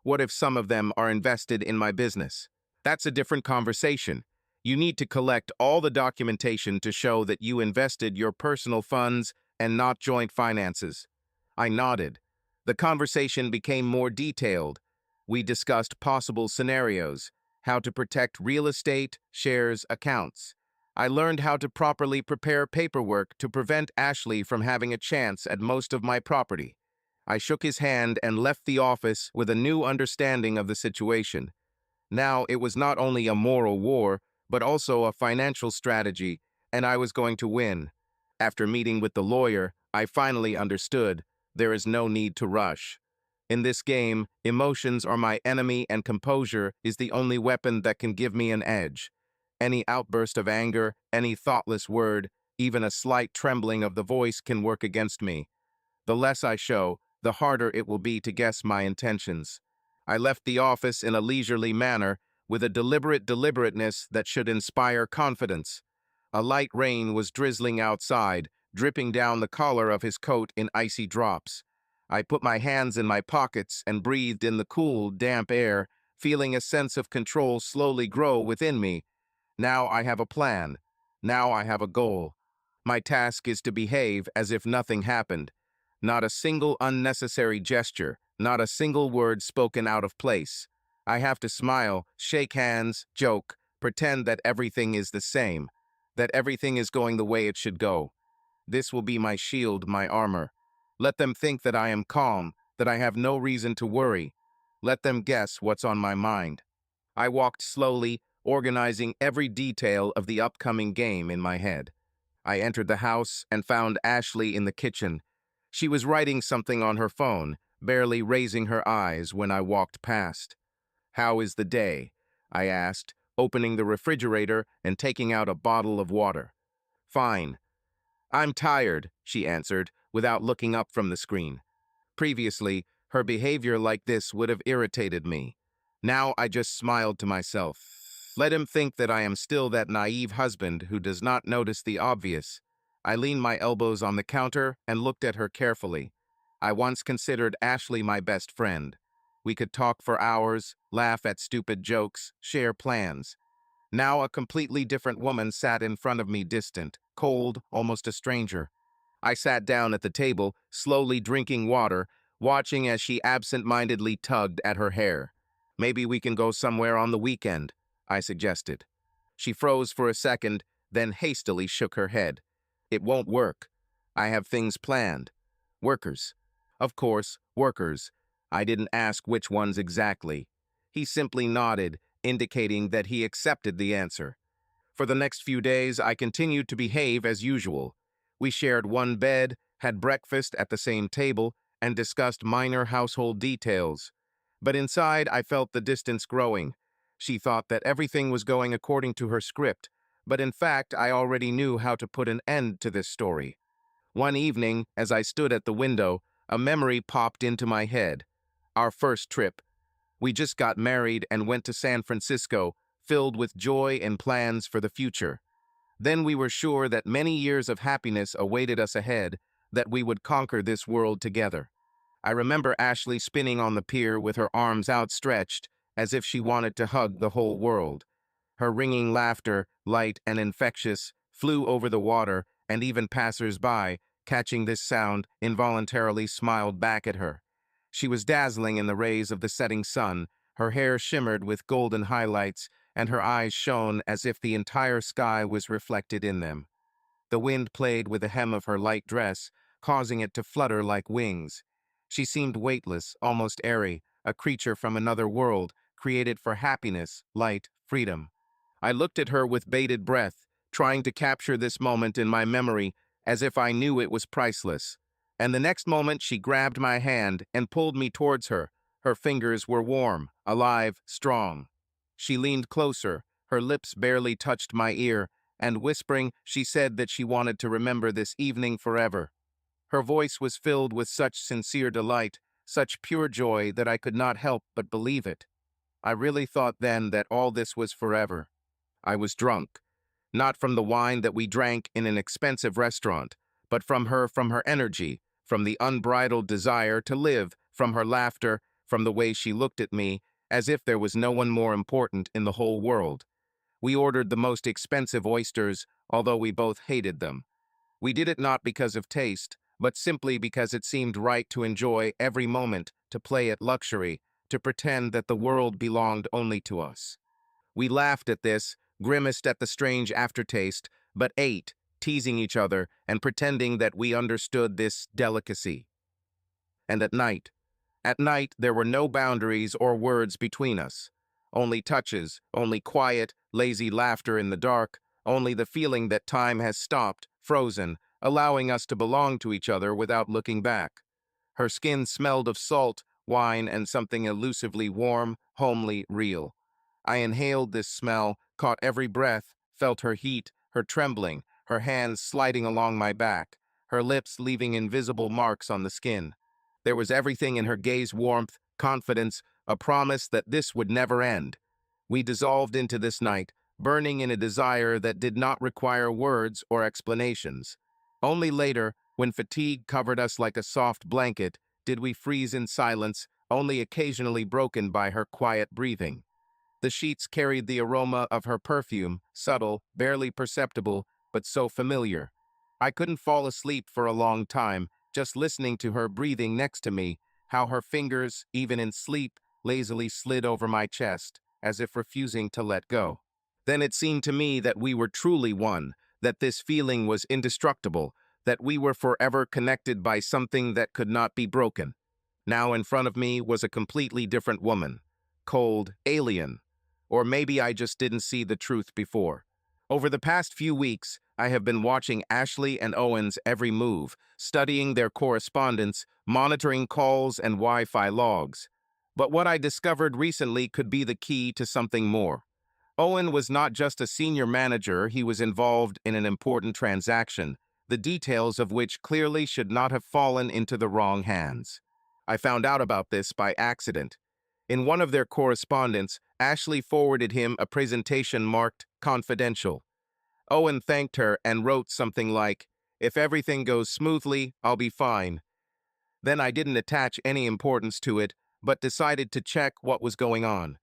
What if some of them are invested in my business? That's a different conversation. You need to collect all the documentation to show that you invested your personal funds and not joint finances." I nodded. The conversation became more detailed. We discussed possible scenarios, how to protect real estate, shares, accounts. I learned how to properly prepare paperwork to prevent Ashley from having a chance at most of my property. I shook his hand and left the office with a new understanding of the situation. Now it was not only a moral war, but also a financial strategy, and I was going to win. After meeting with the lawyer, I finally understood there is no need to rush. In this game, emotions are my enemy and composure is the only weapon that can give me an edge. Any outburst of anger, any thoughtless word, even a slight trembling of the voice can work against me. The less I show, the harder it will be to guess my intentions. I left the office in a leisurely manner, with a deliberate deliberateness that should inspire confidence. A light rain was drizzling outside, dripping down the collar of his coat in icy drops. I put my hands in my pockets and breathed in the cool, damp air, feeling a sense of control slowly grow within me. Now I have a plan. Now I have a goal. My task is to behave as if nothing happened. Not a single unnecessary gesture, not a single word spoken out of place. I have to smile, shake hands, joke, pretend that everything is the same, that everything is going the way it should go. This will be my shield, my armor. Let them think that I am calm, that I have no reason to worry. Let them guess what's on my mind. I walked slowly, organizing every detail of the upcoming game in my head. I entered the house and found Ashley in the kitchen. She was writing something on her phone, barely raising her eyes when I walked past. "How is the day?" I asked, opening the refrigerator and taking out a bottle of water. "Fine. I'm tired," she answered, without looking up from the screen. Previously, her behavior like this would have irritated me. Now I just smiled to myself. Let him think that I am still that naive husband who does not notice the obvious. I leaned my elbows on the counter and looked at her carefully. I once considered Ashley my best friend. We could talk for hours, laugh at stupid jokes, share plans. Now a completely different woman sat in front of me, distant, cold, almost a stranger. I sat down at the table, slowly drinking water, watching as she absent-mindedly tugged at her hair. "Maybe we can go somewhere on the weekend," I suggested. She froze for a second, then hastily shook her head. "It won't work. I have things planned. Workers." "Of course, workers." I didn't ask which ones exactly. He simply nodded, indicating that he accepted the answer. For the next few days, I continued to behave as usual. We shared one bed, had breakfast at the same table, and discussed minor household details. But inside, I felt the distance growing. She thought that everything was going according to her script, but in fact, I already knew how to put an end to this story. One evening, as I stood at the window, a memory popped into my head. Our first trip. We just got married and went to San Francisco, filled with joy and plans for the future. Then we were sure that many years of happiness awaited us ahead, that we would conquer this world together. I remember Ashley spinning on the pier with her arms outstretched, as if she wanted to hug the whole world. Her ringing laughter, light and infectious, flew over the water, and even passers-by, catching this sound, involuntarily smiled back at her. She was dazzling in the rays of the setting sun, her hair shimmered with golden highlights, and her eyes shone as if the entire sky was reflected in them. The wind played with the hem of her light dress, causing it to flutter like wings. She seemed weightless, almost airy, a creature from another world, created for happiness, light, freedom. I looked at her with bated breath, trying to capture this moment in my memory as if I knew it was priceless. And the next moment she grabbed my hand and pulled me towards her. Her fingers were warm, alive, strong. She leaned closer, her lips barely touched my ear, and whispering, she said that she wanted to remember this evening forever. Her voice was filled with such sincere delight, such pure joy that I could not help but believe it. I really thought then that all this was forever. I was drunk, not from the wine that we drank in an expensive restaurant, but from her energy, from the unbridled desire to live, from her laughter, from the way she looked at me, as if there was no one more important in the whole world. We ordered the most expensive oysters, although we both hated them. We did it not because of taste, but simply because it seemed right to enjoy every moment, to play at luxury, to pretend that the world belonged only to us. We laughed at this, grimaced at the strange aftertaste, but ate, teasing each other and pretending that we understood this delicacy. And at night there were no boundaries or words between us. Only touches, only quiet, lazy laughter in the dark, only the feeling that time has stopped, frozen, allowing us to belong to each other without looking back. Her skin smelled of salt, wine, and something elusively warm, homely, real. I inhaled this smell, caught every breath, felt her heat, her trembling, her hands sliding along my back, her lips leaving invisible marks on the skin. There was everything in her gaze: warmth, confidence, a promise that this would never end. We dissolved into this night, burning in a desire that did not require words or explanations. Only later, when fatigue covered us like a soft blanket, did we freeze in silence, only occasionally broken by her quiet breathing. The sheets carried the aroma of her perfume, subtle, barely perceptible, but so familiar. I couldn't fall asleep for a long time, just listening to her breathing next to me, how her fingers, even in sleep, lazily slid over my chest, as if refusing to let go. Then it seemed to me that we were truly one, that this feeling was indestructible, that we were forever connected by something that could not be broken. Now in front of me was a completely different woman. Cold, alien. Or maybe I just didn't see the truth before. Over the past few weeks, I have been watching Ashley and Owen's every move, studying their correspondence, monitoring calls and Wi-Fi logs. But what I discovered recently could be the key to something more. Owen was not just a senior manager, he was involved in an important transaction, the details of which clearly should not have fallen into the wrong hands. I found out about this by accident. In one of their correspondence, Ashley forwarded him a presentation marked confidential. Owen thanked her and wrote something like, "If everything goes smoothly, I'll be fine." Then I didn't attach any importance to it, but decided to check what was going on.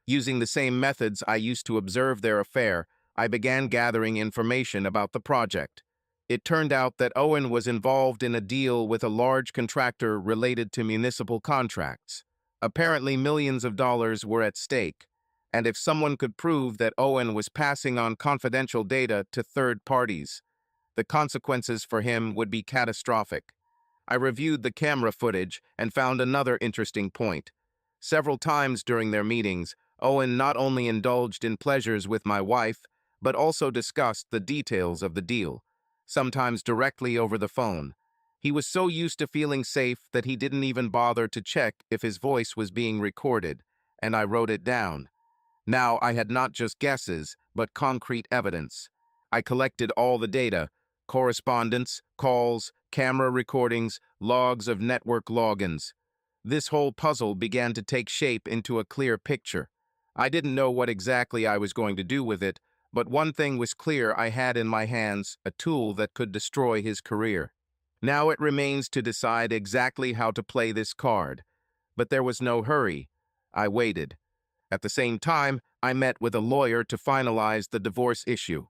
Using the same methods I used to observe their affair, I began gathering information about the project. It turned out that Owen was involved in a deal with a large contractor related to municipal contracts. Apparently, millions of dollars were at stake, and if someone could prove that Owen was passing on confidential data to third parties, the consequences for him would be catastrophic. I reviewed the camera footage and found another interesting point. Several times during their meetings, Owen not only indulged in pleasures with my wife, but also discussed the details of the deal, sometimes directly over the phone. He was so used to feeling safe that he didn't even bother to check if his voice was being recorded, and I wrote it down. Now I had not just guesses, but concrete evidence. I collected all the data: correspondence, calls, camera recordings, logs of network logins. This whole puzzle began to take shape into a clear picture. I didn't know what exactly I was going to do with it, but one thing was clear: I had in my hands a tool that could destroy his career. Now it remains to decide exactly how to play this card. But there was no hurry. I waited. At the same time, I met with a lawyer to finalize the divorce issue.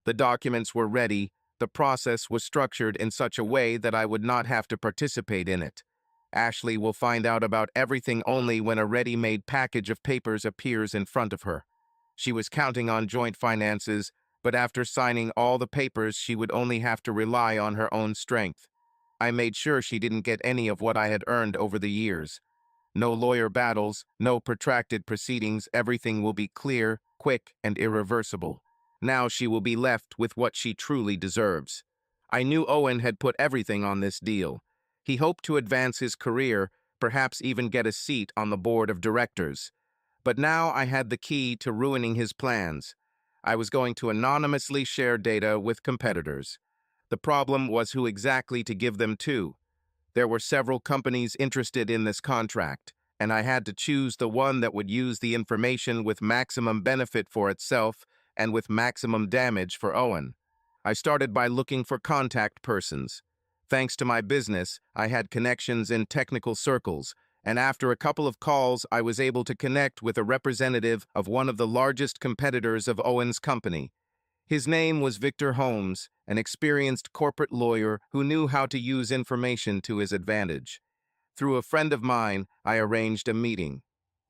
The documents were ready. The process was structured in such a way that I would not have to participate in it. Ashley will find out about everything only when a ready-made package of papers appears in front of her. She was counting on joint finances, but after signing all the papers, she would only have to rely on her own strength. I made sure she didn't get any of what I had earned over the years. No lawyer battles, no protracted proceedings, everything will be clear, quick, and irreversible. Now she will be left with what she truly deserves. I knew Owen had put everything on this deal. He hoped to advance his career, perhaps even get a seat on the board of directors. But now I had the key to ruining his plans. I was going to anonymously share data with competitors. The problem was who exactly to give them to. There were several companies interested in this contract, and I had to choose the one that would use the information with maximum benefit for itself and with maximum damage for Owen. I started by looking for contact persons. Thanks to my business, I had connections in technical circles, and after a couple of calls, I was able to connect with a representative of one of the largest competitors of Owen's company. His name was Victor Holmes, an experienced corporate lawyer who knew how to use information to his advantage. Through a friend of mine, I arranged a meeting.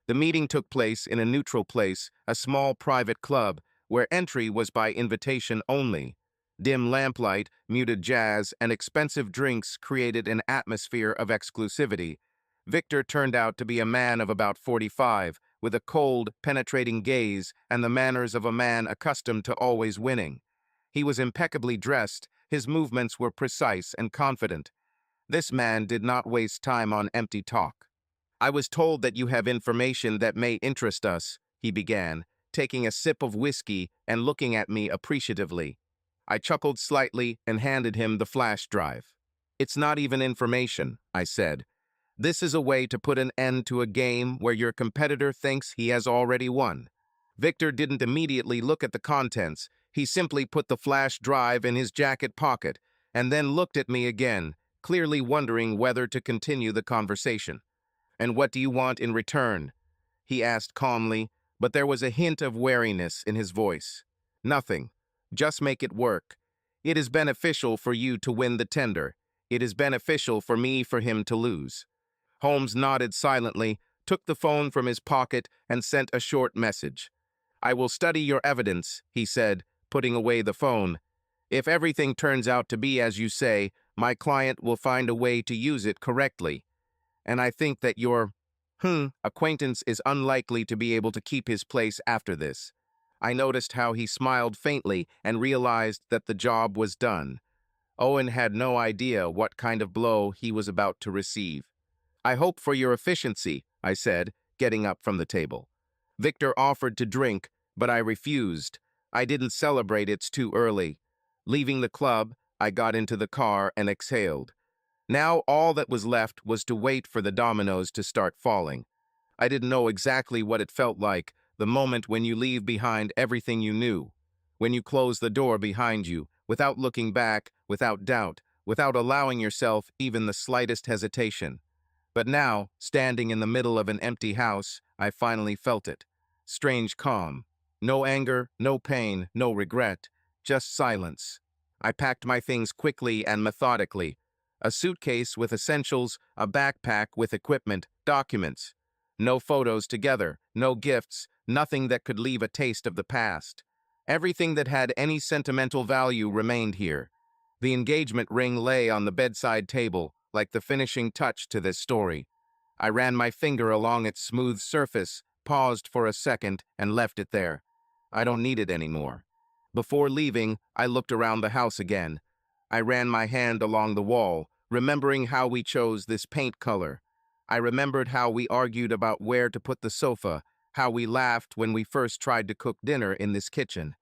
The meeting took place in a neutral place, a small private club, where entry was by invitation only. Dim lamplight, muted jazz, and expensive drinks created an atmosphere of exclusivity. Victor turned out to be a man of about 45, with a cold, penetrating gaze and the manners of a man accustomed to always winning. He was impeccably dressed, His movements were precise and confident. This man did not waste time on empty talk. "I was told that you have information that may interest us," he began, taking a sip of whiskey and looking at me appreciatively. I chuckled slightly and handed him the flash drive. "It's not even information," I said. "This is a way to put an end to a game where your competitor thinks he has already won." Victor didn't immediately look at the contents. He simply put the flash drive in his jacket pocket and then looked at me again, clearly wondering whether to continue the conversation. "And what do you want in return?" he asked calmly, but there was a hint of wariness in his voice. "Nothing. Just make it work. It is beneficial for you to win the tender. It is beneficial for me for him to lose." Holmes nodded silently, took the phone from his pocket, and sent a short message. "I will study your evidence," he said, putting away the phone. "If everything turns out to be as you say, my client will find a way to use it correctly. And I think that your acquaintance is unlikely to be able to keep his place after this." I noticed how he smiled faintly and realized that the job was done. Owen had no idea what kind of blow he was about to receive. "I hope for your efficiency," I said, getting up from the table. Victor offered to drink, but I refused. I didn't celebrate it's too early. Leaving the club, I got into the car and exhaled. Now all that was left was to wait for the dominoes to start falling. I didn't know exactly what it felt like, the moment when you leave behind everything you knew. When you close the door behind you, without looking back, without doubt, without allowing yourself even the slightest hesitation. But now, standing in the middle of an empty house, I finally felt it. Strange calm. No anger, no pain, no regret, just silence. I packed my things quickly and methodically. A suitcase with essentials, a backpack with equipment, documents. No photos together, no gifts, nothing that could leave a taste of the past. Everything that had any sentimental value remained here. The engagement ring lay on the bedside table, like the finishing touch to this story. I ran my finger along its smooth surface, paused for a second, and left it there. I don't need it anymore. Before leaving, I looked around the house again. I ran my hand along the wall, remembering how we chose this paint color. I remembered how we argued about where to put the sofa, how we laughed when we first tried to cook dinner in this kitchen.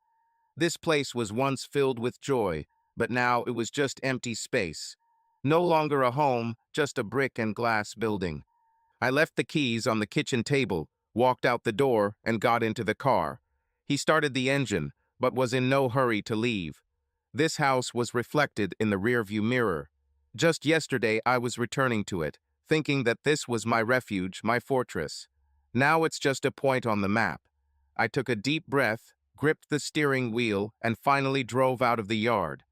This place was once filled with joy, but now it was just empty space. No longer a home, just a brick and glass building. I left the keys on the kitchen table, walked out the door, and got into the car. He started the engine, but was in no hurry to leave. This house was reflected in the rearview mirror. Just yesterday I was returning to it, thinking that this was my refuge, my fortress. Now it's just a point on the map. I took a deep breath, gripped the steering wheel, and finally drove out of the yard.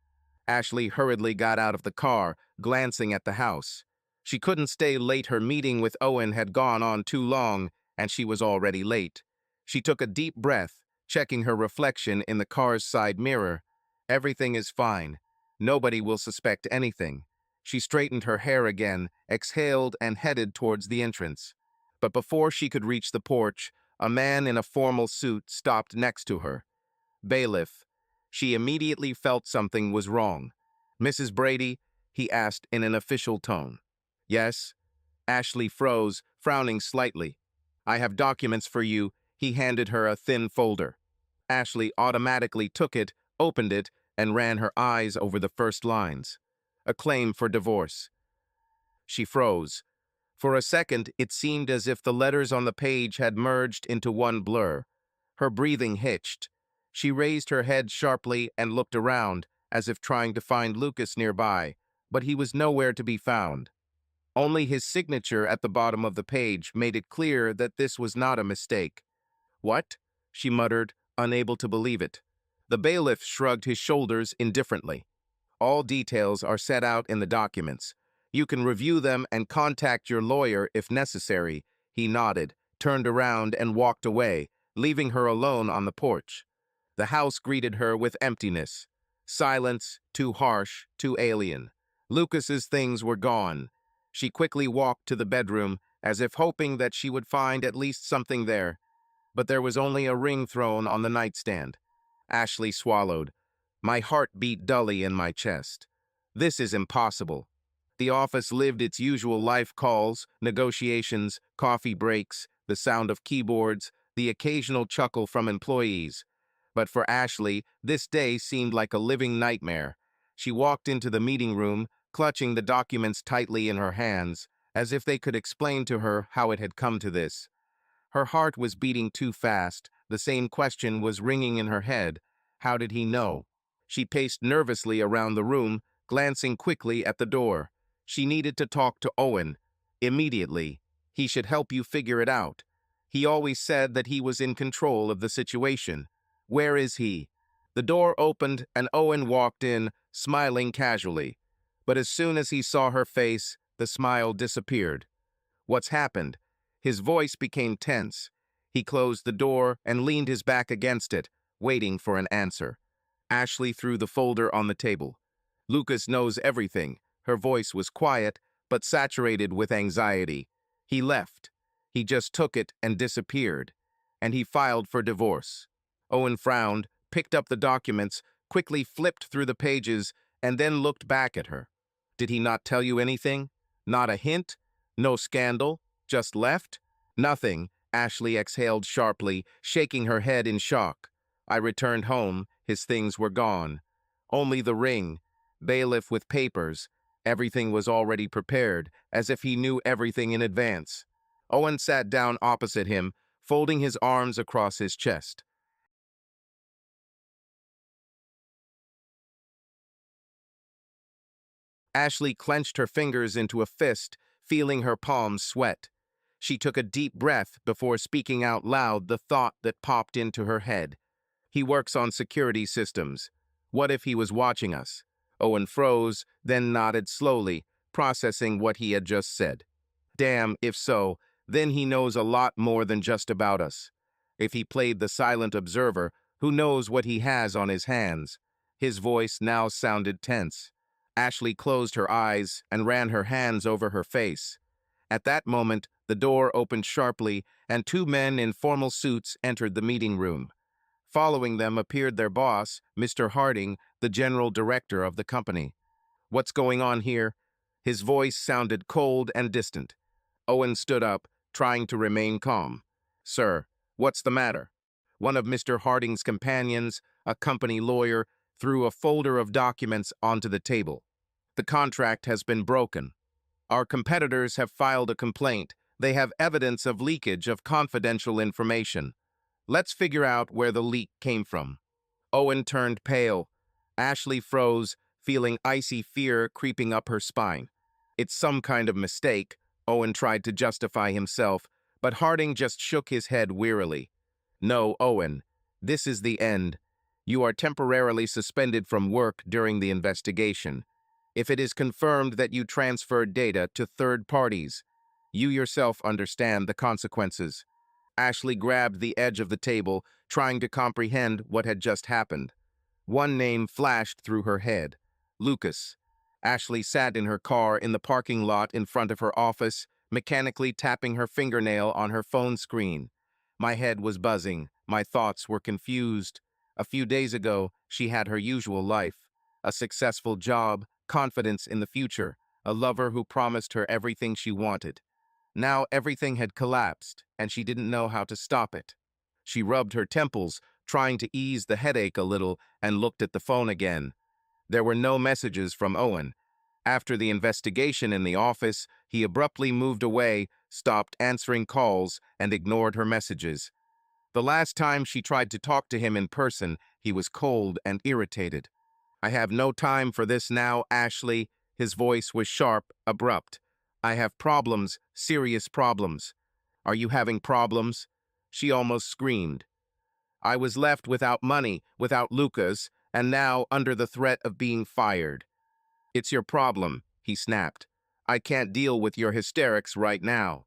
Ashley hurriedly got out of the car, glancing at the house. She couldn't stay late. Her meeting with Owen had gone on too long, and she was already late. She took a deep breath, checking her reflection in the car's side mirror. Everything is fine. Nobody will suspect anything. She straightened her hair again, exhaled, and headed towards the entrance. But before she could reach the porch, a man in a formal suit stopped next to her. "Bailiff." She immediately felt something was wrong. "Mrs. Brady?" he asked in an official tone. "Yes?" Ashley froze, frowning slightly. "I have documents for you." He handed her a thin folder. Ashley automatically took it, opened it, and ran her eyes over the first lines. "A claim for divorce." She froze. For a second, it seemed as if the letters on the page had merged into one blur. Her breathing hitched. She raised her head sharply and looked around, as if trying to find Lucas nearby, but he was nowhere to be found. Only his signature at the bottom of the page made it clear that this was not a mistake. "What?" she muttered, unable to believe it. The bailiff shrugged his shoulders indifferently. "All details are set out in the documents. You can review them and contact your lawyer if necessary." He nodded, turned around, and walked away, leaving her alone on the porch. The house greeted her with emptiness. Silence, too harsh, too alien. Lucas's things were gone. She quickly walked to the bedroom, as if hoping that she would find at least something there. But there was only a ring thrown on the nightstand. Ashley swallowed. My heart beat dully in my chest. This is impossible. The office lived its usual life: calls, negotiations, coffee breaks, the sound of keyboards, the occasional chuckle from employees. But for Ashley, this day seemed like a living nightmare. She walked into the meeting room, clutching the documents tightly in her hands, as if they could explain to her how it had come to this. Her heart was beating too fast. The same question was ringing in her head. How did he know? She paced nervously around the room, glancing quickly at the door. She needed to talk to Owen. Immediately. He should help you figure it out. He always said that he was in control of the situation. Where is he? The door opened and Owen walked in, smiling casually. But as soon as he saw her face, the smile disappeared. What's happened? His voice became tense. He closed the door and leaned his back against it, waiting for an answer. Ashley threw the folder on the table. Lucas knows everything. Her voice was quiet, but saturated with anxiety. He left. He just took it and disappeared. And he filed for divorce. Owen frowned, picked up the documents, quickly flipped through the pages, and then looked back at her. Did he not tell you anything? Not a hint? No scandal? Just left? Nothing, Ashley exhaled sharply, shaking her head in shock. I returned home. His things were gone. Only the ring, bailiff with papers. Everything was already prepared, as if he knew everything in advance. Owen sat down opposite him, folding his arms across his chest. Ashley clenched her fingers into a fist, feeling her palms sweat. She took a deep breath before speaking out loud the thought that popped into her head. He works on security systems. What if he was watching us? Owen froze, then nodded slowly, processing what he had just said. Damn, if so, then he knows a lot more than just about us. If he played the silent observer, who knows what he has on his hands? His voice now sounded tense. Ashley closed her eyes and ran her hands over her face. At that moment, the door opened sharply, and two men in formal suits entered the meeting room. Following them appeared their boss, Mr. Harding, the general director of the company. What's going on here? His voice sounded cold and distant. Owen stood up, trying to remain calm. Sir, what's the matter? One of Mr. Harding's companions, a company lawyer, threw a folder of documents onto the table. The contract has been broken. Our competitors have filed a complaint. They have evidence of leakage of confidential information. Let's figure out where the leak came from. Owen turned pale. Ashley froze, feeling icy fear creeping up her spine. It's some kind of mistake, Owen tried to justify himself, but Harding just shook his head wearily. No, Owen, this is the end. You are temporarily suspended from work during the investigation. If it is confirmed that you transferred data to third parties, you yourself understand the consequences. Ashley grabbed the edge of the table, trying to comprehend what had just happened. One name flashed through her head. Lucas. Ashley sat in her car in the parking lot in front of her office, mechanically tapping her fingernail on her phone screen. My head was buzzing. My thoughts were confused. A few days ago, she had her usual life. A successful job, confidence in the future, a lover who promised her everything she wanted. Now everything had collapsed, and she didn't know how to stop it. She rubbed her temples, trying to ease the headache a little, and looked at the phone again. There were no messages from Owen. After the investigation in the office, he abruptly moved away, stopped answering calls, and ignored her messages. The last time she tried to talk to him in person, he was cold and irritated. I have no time for this now, Ashley. His voice was sharp, abrupt. I have problems, serious problems. Are you having problems? She almost screamed. I was left without money, without Lucas, and now under the threat of being fired. It's your problem, he snapped. I can't deal with your hysterics right now.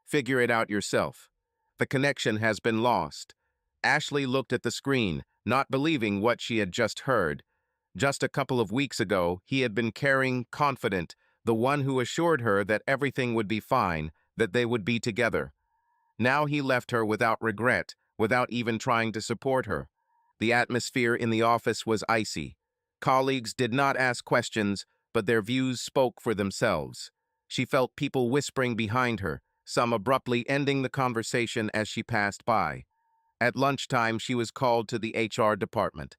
Figure it out yourself. The connection has been lost. Ashley looked at the screen, not believing what she had just heard. Just a couple of weeks ago, he had been caring, confident, the one who assured her that everything would be fine, that they would be together. Now he left her without regret, without even trying to support her. The atmosphere in the office was icy. Colleagues did not ask questions, but their views spoke for themselves. She felt people whispering behind her, some abruptly ending the conversation as she passed by. At lunchtime, she was called to the HR department.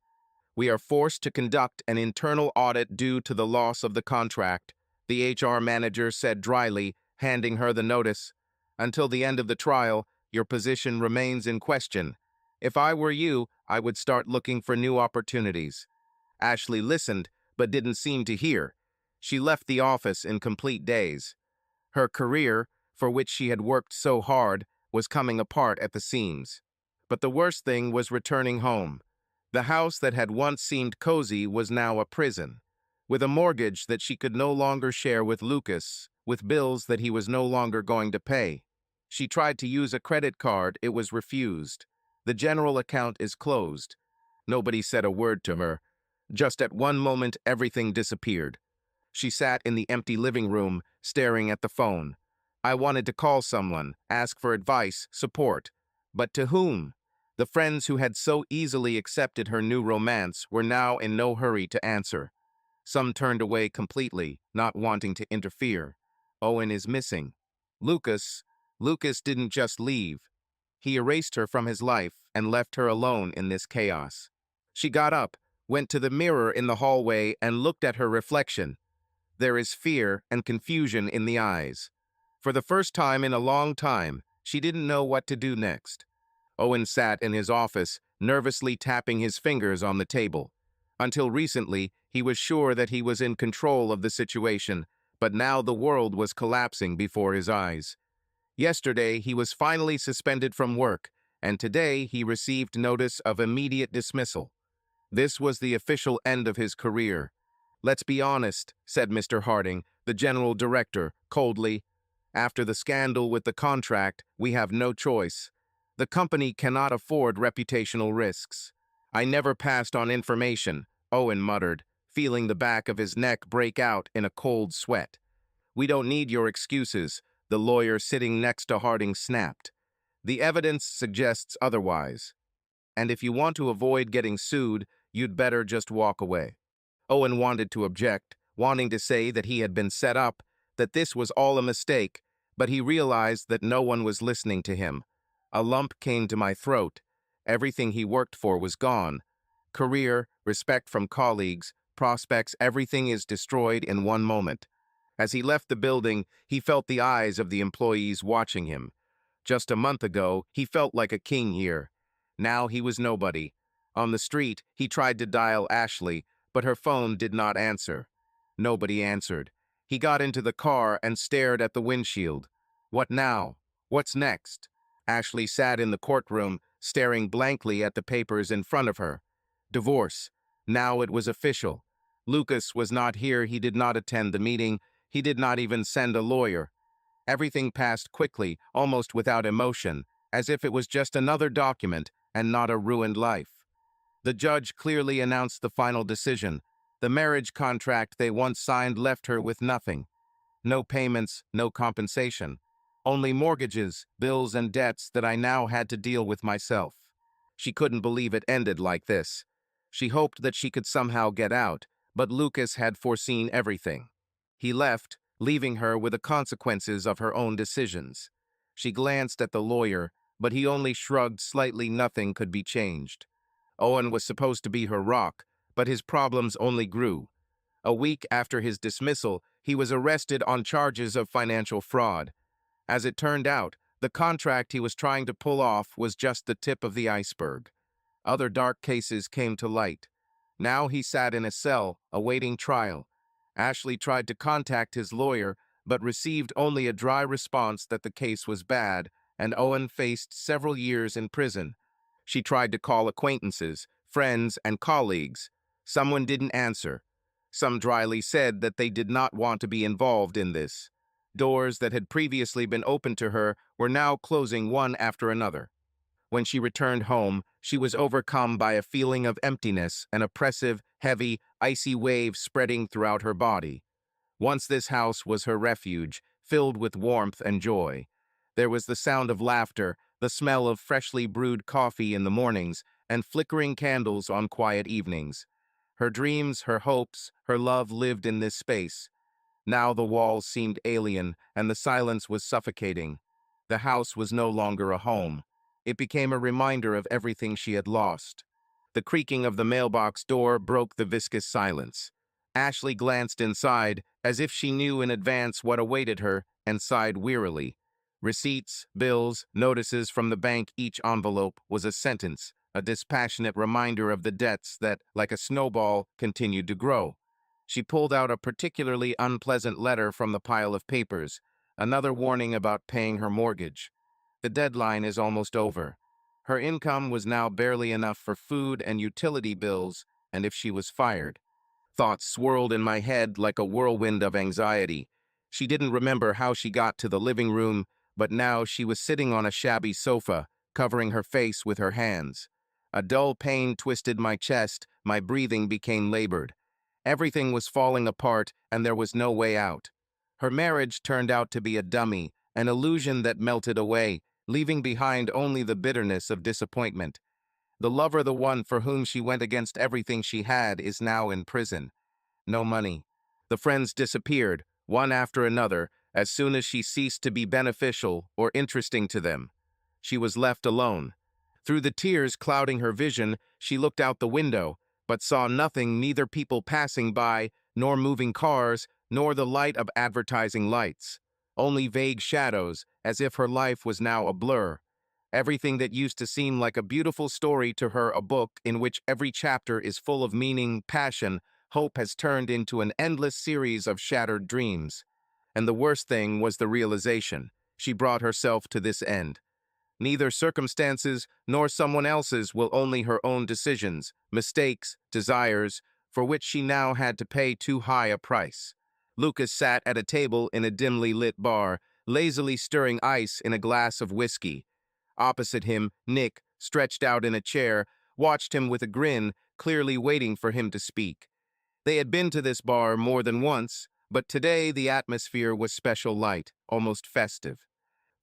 "We are forced to conduct an internal audit due to the loss of the contract," the HR manager said dryly, handing her the notice. "Until the end of the trial, your position remains in question. If I were you, I would start looking for new opportunities." Ashley listened, but didn't seem to hear. She left the office in complete daze. Her career, for which she had worked so hard, was coming apart at the seams. But the worst thing was returning home. The house that had once seemed cozy was now a prison, with a mortgage that she could no longer share with Lucas, with bills that he was no longer going to pay. She tried to use a credit card, it was refused. The general account is closed. Nobody said a word to her. Just at one moment, everything disappeared. She sat in the empty living room, staring at the phone. I wanted to call someone, ask for advice, support. But to whom? The friends who had so easily accepted her new romance were now in no hurry to answer. Some turned away completely, not wanting to interfere. Owen is missing. Lucas. Lucas didn't just leave. He erased her from his life and left her alone in this chaos. She got up, went to the mirror in the hallway and looked at her reflection. There is fear and confusion in the eyes. For the first time in a long time, she didn't know what to do next. Owen sat in his office, nervously tapping his fingers on the table. Until recently, he was sure that he was in control of the situation, but now the world was collapsing before his eyes. Yesterday, he was finally suspended from work, and today he received notice of immediate dismissal. This was the official end of his career. "Let's be honest," said Mr. Harding, the general director, coldly. "After the scandal with the contract, we have no choice. The company cannot afford reputational risks." "I never passed on information," Owen muttered, feeling the back of his neck break out in a cold sweat. "We don't need your excuses," the lawyer sitting next to Harding snapped. "The evidence suggests otherwise. And if you want to avoid getting sued, you'd better just walk away." Owen wanted to object, wanting to say that he had been set up, that this was all a mistake, but he realized that no one was listening to him. A lump came to my throat. Everything he worked for was gone. Career, respect from colleagues, prospects, everything is destroyed in one moment. As he left the building, he felt the eyes of the employees watching him. Just a month ago, he felt like a king here. Now he was nobody. On the street, he tried to dial Ashley, but her phone did not answer. Nobody answered. He got into the car and stared at the windshield. What now? What's next? Ashley sat in the courtroom, staring blankly at the papers in front of her. Divorce. Now it was official. Lucas was not here, he did not attend the meeting, he did not even send a lawyer. Everything passed quickly, almost without emotion, as if it was just another document and not a ruined life. The judge clearly announced the final decision. The marriage contract they once signed left her with nothing. No payments, no compensation. Only mortgages, bills, and debts that I now had to deal with myself. She couldn't believe it ended like this. She hoped that she could somehow get out, but Lucas had foreseen everything. He left, leaving her with the consequences of her own decisions. She glanced at the lawyer, but he only shrugged slightly. Nothing could be changed. Owen was supposed to be her rock, but his problems only grew. A week after his dismissal, he was arrested on charges of financial fraud. As it turned out, the contract he was trying to pull off was just the tip of the iceberg. Other dark cases came to light. Now he sat in a cell, awaiting trial. Ashley tried to contact his lawyer, but received only a dry response that the case was bad, and Owen faced several years in prison. She tried to call acquaintances, friends, and colleagues. Someone didn't answer. Some dryly said that they did not want to be involved in this. Doors that had previously been open to her were now closing one after another. When she returned home, she was overcome by a feeling of emptiness, an oppressive, heavy, icy wave spreading throughout her body. Once this house was her refuge, filled with warmth and joy. There was the sound of laughter, the smell of freshly brewed coffee in the mornings, and flickering candles on quiet evenings. Her dreams, her hopes, her love lived in this space. Now the walls seemed alien, and the silence was suffocating. The house was no longer a home. It became a reminder of everything she had lost. The creaking of the mailbox door broke the viscous silence. Ashley glanced inside, as if she knew in advance what awaited her, and sighed wearily. Receipts, bills, notices from the bank, each envelope was a sentence, a dispassionate reminder of the debts that, like a snowball, continued to grow. She pulled out a particularly unpleasant letter from the pile of papers, another warning about paying her mortgage. The deadline is almost over. Her income was now barely enough for food and utility bills, and if she was fired. Thoughts swirled in my head like a whirlwind of anxiety. She didn't remember how she got to the living room, but now she was sitting on a shabby sofa, covering her face with her hands. A dull pain twisted my chest, my breathing became labored. Everything was falling apart, and there was no way out. Her marriage turned out to be a dummy, an illusion that melted away, leaving behind only the bitterness of disappointment. The lover, the one for whom she went against everything she had, is now in prison. No money. The friends disappeared, one after another, as soon as she ceased to be beneficial or interesting to them. She was left alone. Through the tears clouding her vision, she looked out the window, but saw nothing, neither people passing by, nor moving cars, nor the light of advertising lights. Only vague shadows, as if her life was now a blur. Everything that used to seem like a beautiful story to her, a book in which every chapter is full of meaning, passion, hope, has turned into an endless series of shattered dreams. And the worst thing was the realization. She brought herself to this end. Neither circumstances nor someone else's, will only her own decisions, mistakes, desires, for which she now had to pay too high a price. Lucas sat at a table in a dimly lit bar, lazily stirring ice in a glass of whiskey. Opposite him, Nick, stretched out in a chair, watched him with a grin, clearly waiting for him to speak. They had been to this bar more than once, but today the atmosphere was special light, almost festive.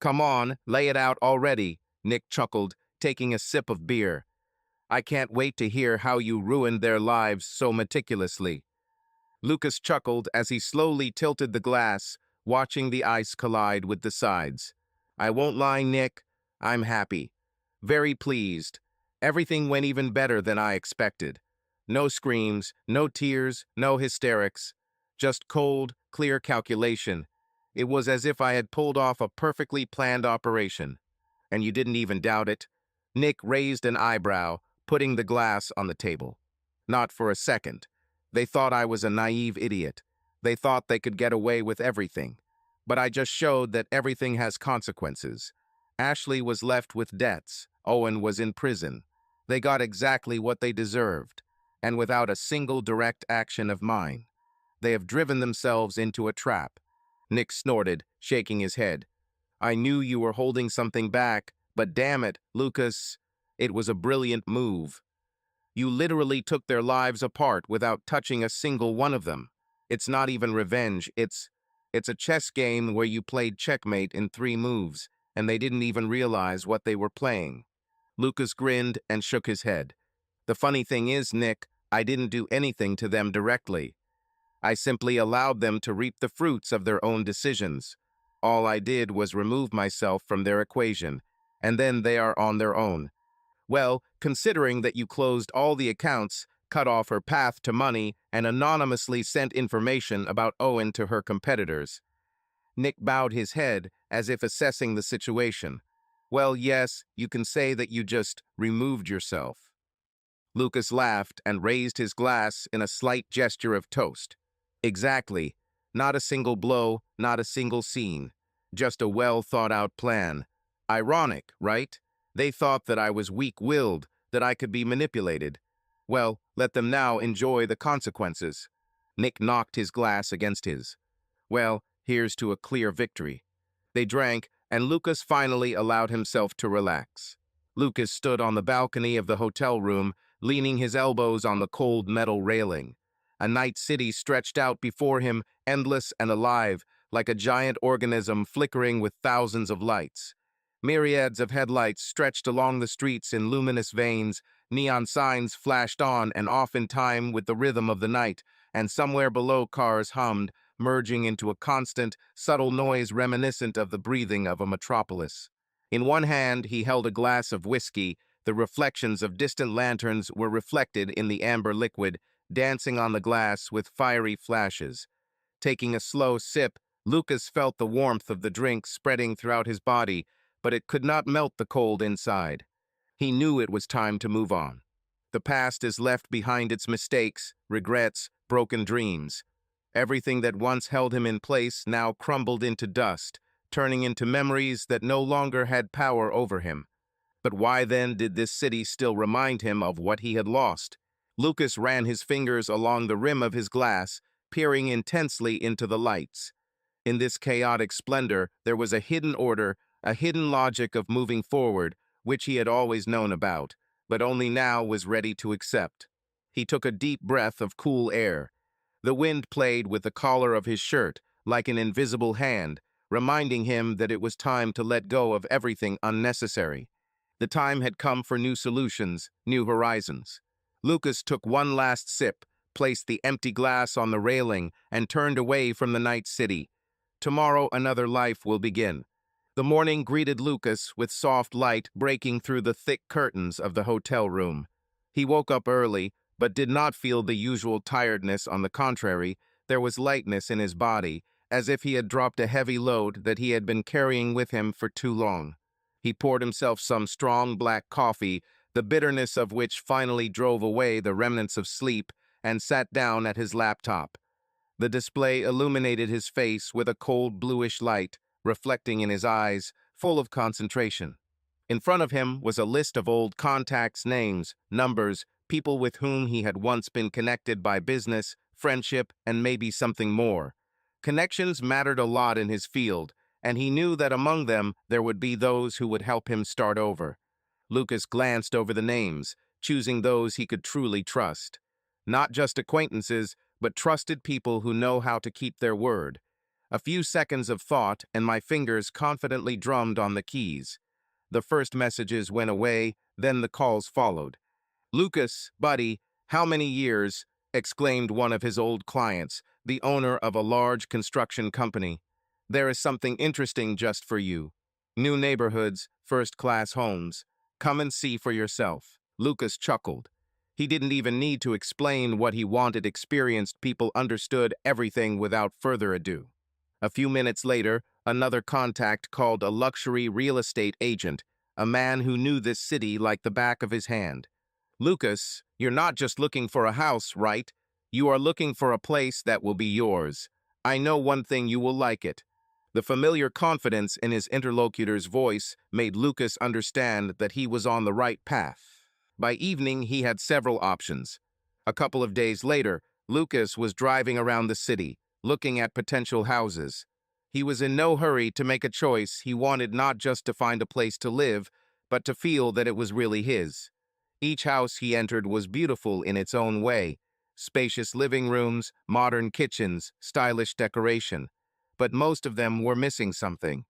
"Come on, lay it out already," Nick chuckled, taking a sip of beer. "I can't wait to hear how you ruined their lives so meticulously." Lucas chuckled as he slowly tilted the glass, watching the ice collide with the sides. "I won't lie, Nick. I'm happy. Very pleased. Everything went even better than I expected. No screams, no tears, no hysterics. Just cold, clear calculation. It was as if I had pulled off a perfectly planned operation. And you didn't even doubt it?" Nick raised an eyebrow, putting the glass on the table. "Not for a second. They thought I was a naive idiot. They thought they could get away with everything. But I just showed that everything has consequences. Ashley was left with debts. Owen was in prison. They got exactly what they deserved, and without a single direct action of mine. They have driven themselves into a trap." Nick snorted, shaking his head. "I knew you were holding something back, but damn it, Lucas, it was a brilliant move. You literally took their lives apart without touching a single one of them. It's not even revenge, it's a chess game where you played checkmate in 3 moves, and they didn't even realize what they were playing." Lucas grinned and shook his head. "The funny thing is, Nick, I didn't do anything to them directly. I simply allowed them to reap the fruits of their own decisions. All I did was remove myself from their equation, and then they are on their own. Well, considering that you closed all the accounts, cut off her path to money, and anonymously sent information about Owen to her competitors." Nick bowed his head as if assessing the situation. "Well, yes, you can say that you just removed yourself." Lucas laughed and raised his glass in a slight gesture of toast. "Exactly. Not a single blow, not a single scene. Just a well-thought-out plan. Ironic, right? They thought that I was weak-willed, that I could be manipulated. Well, let them now enjoy the consequences." Nick knocked his glass against his. "Well, here's to a clear victory." They drank, and Lucas finally allowed himself to relax. Lucas stood on the balcony of the hotel room, leaning his elbows on the cold metal railing. A night city stretched out before him, endless and alive, like a giant organism flickering with thousands of lights. Myriads of headlights stretched along the streets in luminous veins, Neon signs flashed on and off in time with the rhythm of the night, and somewhere below cars hummed, merging into a constant, subtle noise reminiscent of the breathing of a metropolis. In one hand, he held a glass of whiskey. The reflections of distant lanterns were reflected in the amber liquid, dancing on the glass with fiery flashes. Taking a slow sip, Lucas felt the warmth of the drink spreading throughout his body, but it could not melt the cold inside. He knew it was time to move on. The past is left behind its mistakes, regrets, broken dreams. Everything that once held him in place now crumbled into dust, turning into memories that no longer had power over him. But why then did this city still remind him of what he had lost? Lucas ran his fingers along the rim of his glass, peering intensely into the lights. In this chaotic splendor, there was a hidden order, a hidden logic of moving forward, which he had always known about, but only now was ready to accept. He took a deep breath of cool air. The wind played with the collar of his shirt, like an invisible hand, reminding him that it was time to let go of everything unnecessary. The time had come for new solutions, new horizons. Lucas took one last sip, placed the empty glass on the railing, and turned away from the night city. Tomorrow another life will begin. The morning greeted Lucas with soft light breaking through the thick curtains of the hotel room. He woke up early, but did not feel the usual tiredness. On the contrary, there was lightness in his body, as if he had dropped a heavy load that he had been carrying with him for too long. He poured himself some strong black coffee, the bitterness of which finally drove away the remnants of sleep, and sat down at his laptop. The display illuminated his face with a cold bluish light, reflecting in his eyes, full of concentration. In front of him was a list of old contacts, names, numbers, people with whom he had once been connected by business, friendship, and maybe something more. Connections mattered a lot in his field, and he knew that among them there would be those who would help him start over. Lucas glanced over the names, choosing those he could truly trust. Not just acquaintances, but trusted people who know how to keep their word. A few seconds of thought, and my fingers confidently drummed on the keys. The first messages went away, then the calls followed. "Lucas, buddy, how many years?" exclaimed one of his old clients, the owner of a large construction company. "There is something interesting just for you. New neighborhoods, first-class homes. Come and see for yourself." Lucas chuckled. He didn't even need to explain what he wanted. Experienced people understood everything without further ado. A few minutes later, another contact called a luxury real estate agent, a man who knew this city like the back of his hand. "Lucas, you're not just looking for a house, right? You are looking for a place that will be yours. I know one thing, you will like it." The familiar confidence in his interlocutor's voice made Lucas understand that he was on the right path. By evening, he had several options. A couple of days later, Lucas was driving around the city, looking at potential houses. He was in no hurry to make a choice. He wanted not just to find a place to live, but to feel that it was really his. Each house he entered was beautiful in its own way. Spacious living rooms, modern kitchens, stylish decoration. But most of them were missing something.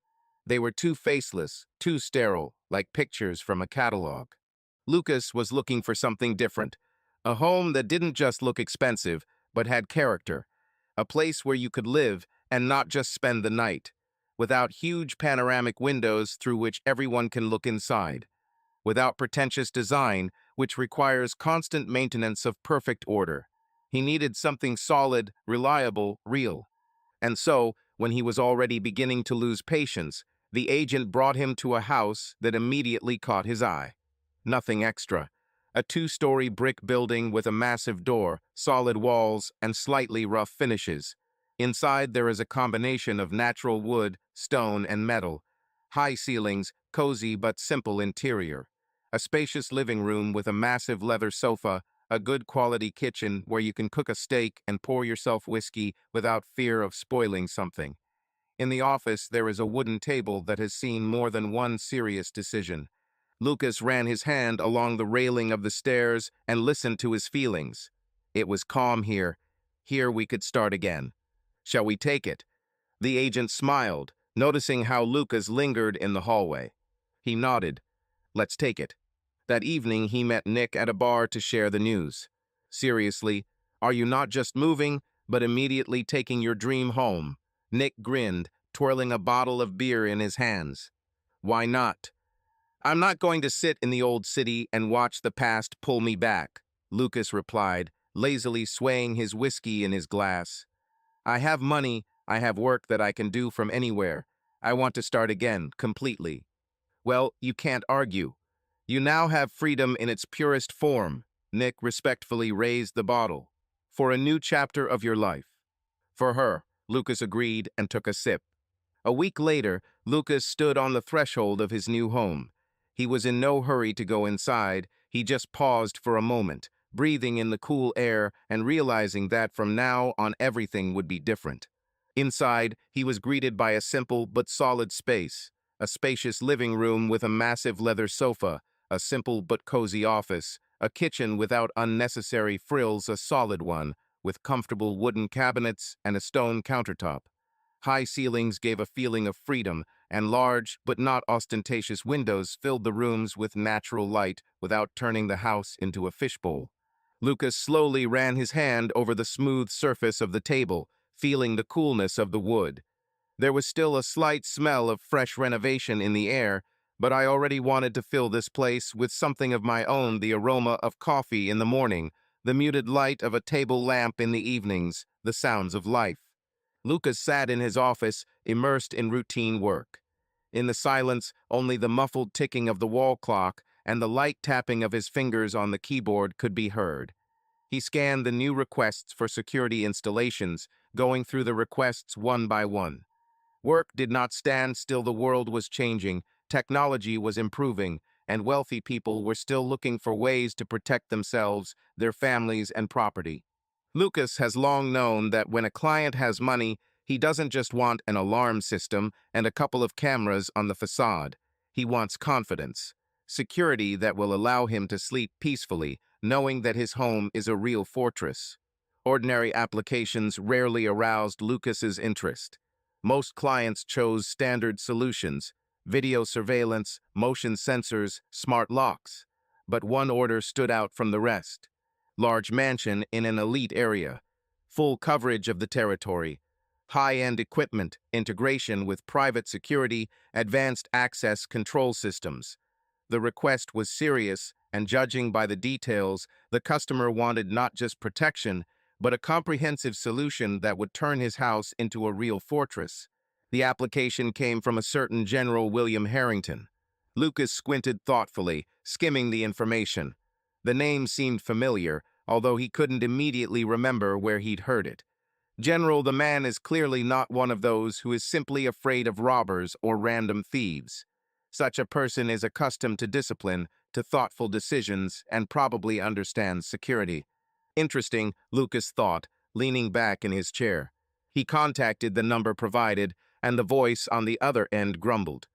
They were too faceless, too sterile, like pictures from a catalog. Lucas was looking for something different. A home that didn't just look expensive, but had character. A place where you could live and not just spend the night. Without huge panoramic windows through which everyone can look inside. Without pretentious design, which requires constant maintenance of perfect order. He needed something solid, reliable, real. And so, when he was already beginning to lose patience, the agent brought him to a house that immediately caught his eye. Nothing extra. A two-story brick building with a massive door, solid walls, and slightly rough finishes. Inside there is a combination of natural wood, stone, and metal. High ceilings, cozy but simple interior. A spacious living room with a massive leather sofa, a good quality kitchen where you can cook a steak and pour yourself whiskey without fear of spoiling something. In the office there is a wooden table that has seen more than one serious decision. Lucas ran his hand along the railing of the stairs and listened to his feelings. It was calm here. Here we could start again. "Shall we take it?" The agent smiled, noticing how Lucas lingered in the hallway. He nodded. "Let's take it." That evening, he met Nick at a bar to share the news. Seriously, are you not just moving, but immediately taking your dream home? Nick grinned, twirling a bottle of beer in his hands. Why not? I'm not going to sit in the old city and watch the past pull me back, Lucas replied, lazily swaying his whiskey in his glass. I have money, I have work that I can do from anywhere. I want to start again, completely. Well, you can't argue. You now have freedom in its purest form. Nick respectfully raised the bottle. For a new chapter of your life. For her, Lucas agreed and took a sip. A week later, Lucas stood on the threshold of his new home. He was in no hurry to go inside. He just paused for a moment, breathing in the cool air and realizing that from now on everything would be different. Inside, he was greeted by a simple but solid space, a spacious living room with a massive leather sofa, a simple but cozy office, a kitchen without unnecessary frills, a solid one, with comfortable wooden cabinets and a stone countertop. High ceilings gave a feeling of freedom, and large but not ostentatious windows filled the rooms with natural light without turning the house into a fishbowl. Lucas slowly ran his hand over the smooth surface of the table, feeling the coolness of the wood. There was still a slight smell of fresh renovation in the air, but I already wanted to fill this place with something of my own, the aroma of coffee in the morning, the muted light of a table lamp in the evenings, the sounds of life. Lucas sat in his office, immersed in routine work. In the silence, only the muffled ticking of the wall clock and the light tapping of his fingers on the keyboard could be heard. He scanned the new requests for security installations, going through the requests one by one. Work did not stand still. The world was changing, technology was improving, and wealthy people were still looking for ways to protect themselves, their families, and property. Lucas has long known that when a client has money, he doesn't just want an alarm system and a couple of cameras on the facade. He wants confidence, security that will allow him to sleep peacefully, knowing that his home is a real fortress. Ordinary applications rarely aroused Lucas's interest. Most clients chose standard solutions, video surveillance, motion sensors, smart locks. But one order stood out from the rest. Large mansion in an elite area, full coverage of the territory, high-end equipment, integration with private security, advanced access control systems. The request was serious, and judging by the details, the customer wanted not just protection, but a comprehensive solution that would turn his house into a real fortress. The application came from a certain General William Harrington. Lucas squinted thoughtfully, skimming the information. The name seemed familiar, although he couldn't immediately remember where he'd heard it. General, the man is clearly not one of those who is simply afraid of robbers or random thieves. Such a person is accustomed to discipline, to thoughtful decisions, and probably understands security. Interesting, Lucas thought, leaning back in his chair. He contacted the number provided, and the voice on the other end grumbled.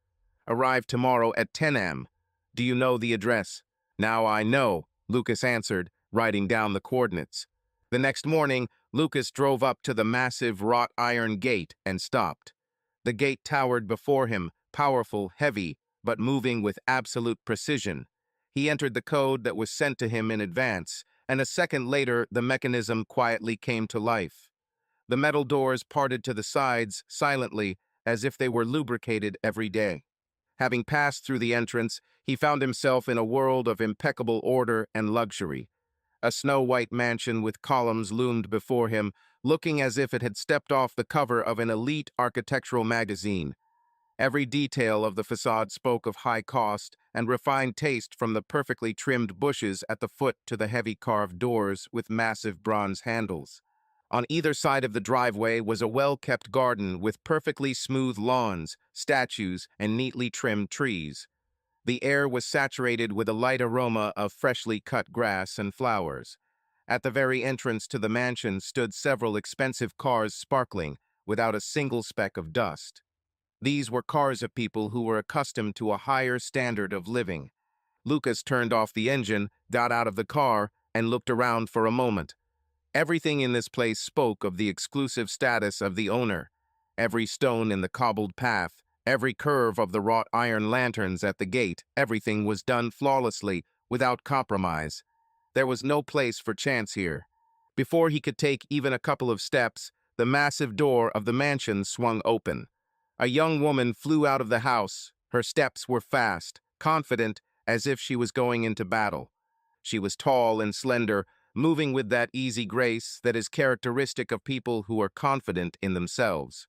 Arrive tomorrow at 10 a.m. Do you know the address? Now I know, Lucas answered, writing down the coordinates. The next morning, Lucas drove up to the massive wrought iron gate and stopped. The gate towered before him, powerful, heavy, but moving with absolute precision. He entered the code that was sent to him in advance, and a second later the mechanism quietly came to life. The metal doors parted to the sides, silently, as if they were lubricated every day. Having passed through the entrance, he found himself in a world of impeccable order and luxury. A snow-white mansion with columns loomed before him, looking as if it had stepped off the cover of an elite architectural magazine. Every detail of the facade spoke of high cost and refined taste, from the perfectly trimmed bushes at the foot to the heavy carved doors with massive bronze handles. On either side of the driveway was a well-kept garden with perfectly smooth lawns, statues, and neatly trimmed trees. The air was saturated with a light aroma of freshly cut grass and flowers. At the very entrance to the mansion stood several expensive cars sparkling, without a single speck of dust. These were cars of people who were accustomed to a higher standard of living. Lucas turned off the engine, got out of the car, and looked around for a moment. Everything in this place spoke of the exclusive status of the owner. Every stone in the cobbled path, every curve of the wrought iron lanterns at the gate, everything was done flawlessly, without compromise. There was no place for chance here. Before he could take even a couple of steps, the massive door of the mansion swung open. A young woman flew out of the house. Her steps were fast, confident, as if she was going into battle. She was tall and slender, moving with that easy grace that is characteristic of people who are confident in themselves.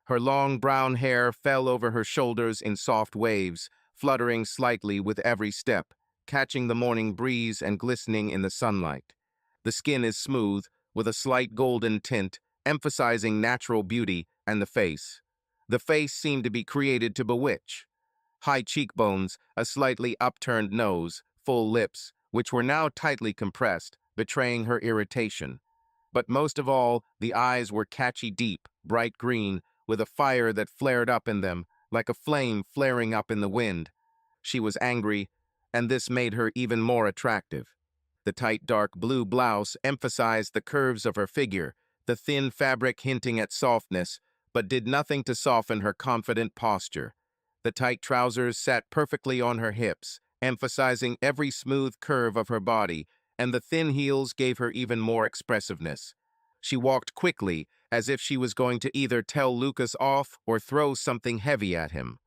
Her long brown hair fell over her shoulders in soft waves, fluttering slightly with every step, catching the morning breeze and glistening in the sunlight. The skin is smooth, with a slight golden tint, emphasizing natural beauty, and the face. The face seemed to be created to bewitch. High cheekbones, a slightly upturned nose, full lips, which were now tightly compressed, betraying her irritation. But most of all, the eyes were catchy deep, bright green, with a fire that flared up in them, like a flame flaring up in the wind. She was angry, and this made her even more attractive. The tight dark blue blouse emphasized the curves of her figure, the thin fabric hinting at softness, but did nothing to soften her confident posture. The tight trousers sat perfectly on her hips, emphasizing every smooth curve of her body, and the thin heels gave her even more expressiveness. She walked quickly, as if she was going to either tell Lucas off or throw something heavy at him.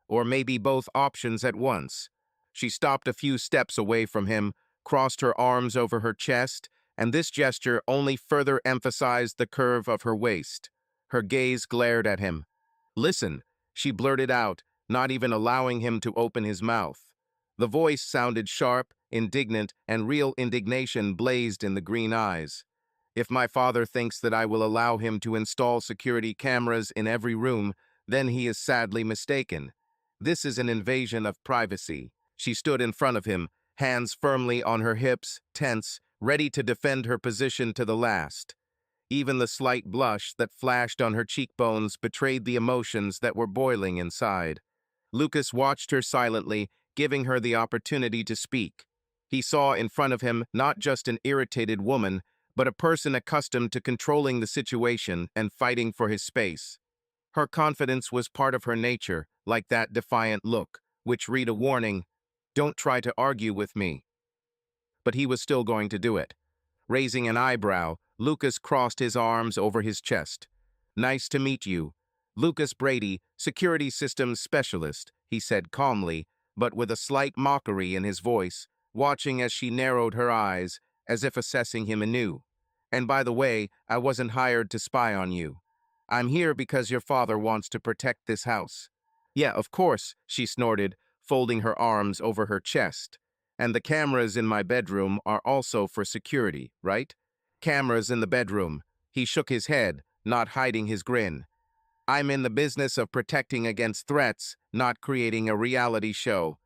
Or maybe both options at once. She stopped a few steps away from him, crossed her arms over her chest, and this gesture only further emphasized the curve of her waist. Her gaze glared at him. "Listen," she blurted out, not even allowing him to open his mouth. The voice sounded sharp, indignant, and real indignation blazed in the green eyes. "If my father thinks that I will allow him to install security cameras in every room, then he is sadly mistaken. This is an invasion of privacy." She stood in front of him, hands firmly on her hips, tense, ready to defend her position to the last. Even the slight blush that flashed on her cheekbones betrayed the emotions that were boiling inside. Lucas watched her silently, giving her the opportunity to speak. He saw in front of him not just an irritated woman, but a person accustomed to controlling the situation and fighting for his space. Her confidence was part of her nature, like that defiant look, which read a warning, "Don't try to argue with me." But he was still going to do it. Raising an eyebrow, Lucas crossed his arms over his chest. "Nice to meet you. Lucas Brady, Security Systems Specialist," he said calmly, but with a slight mockery in his voice, watching as she narrowed her eyes, as if assessing him anew. "And by the way, I wasn't hired to spy on you. I'm here because your father wants to protect this house." "Yeah, of course," she snorted, folding her arms over her chest. "And the cameras in my bedroom are also for security, right?" "Cameras in the bedroom." He shook his head, not hiding his grin. "I'm in the business of protecting against threats, not creating a reality show.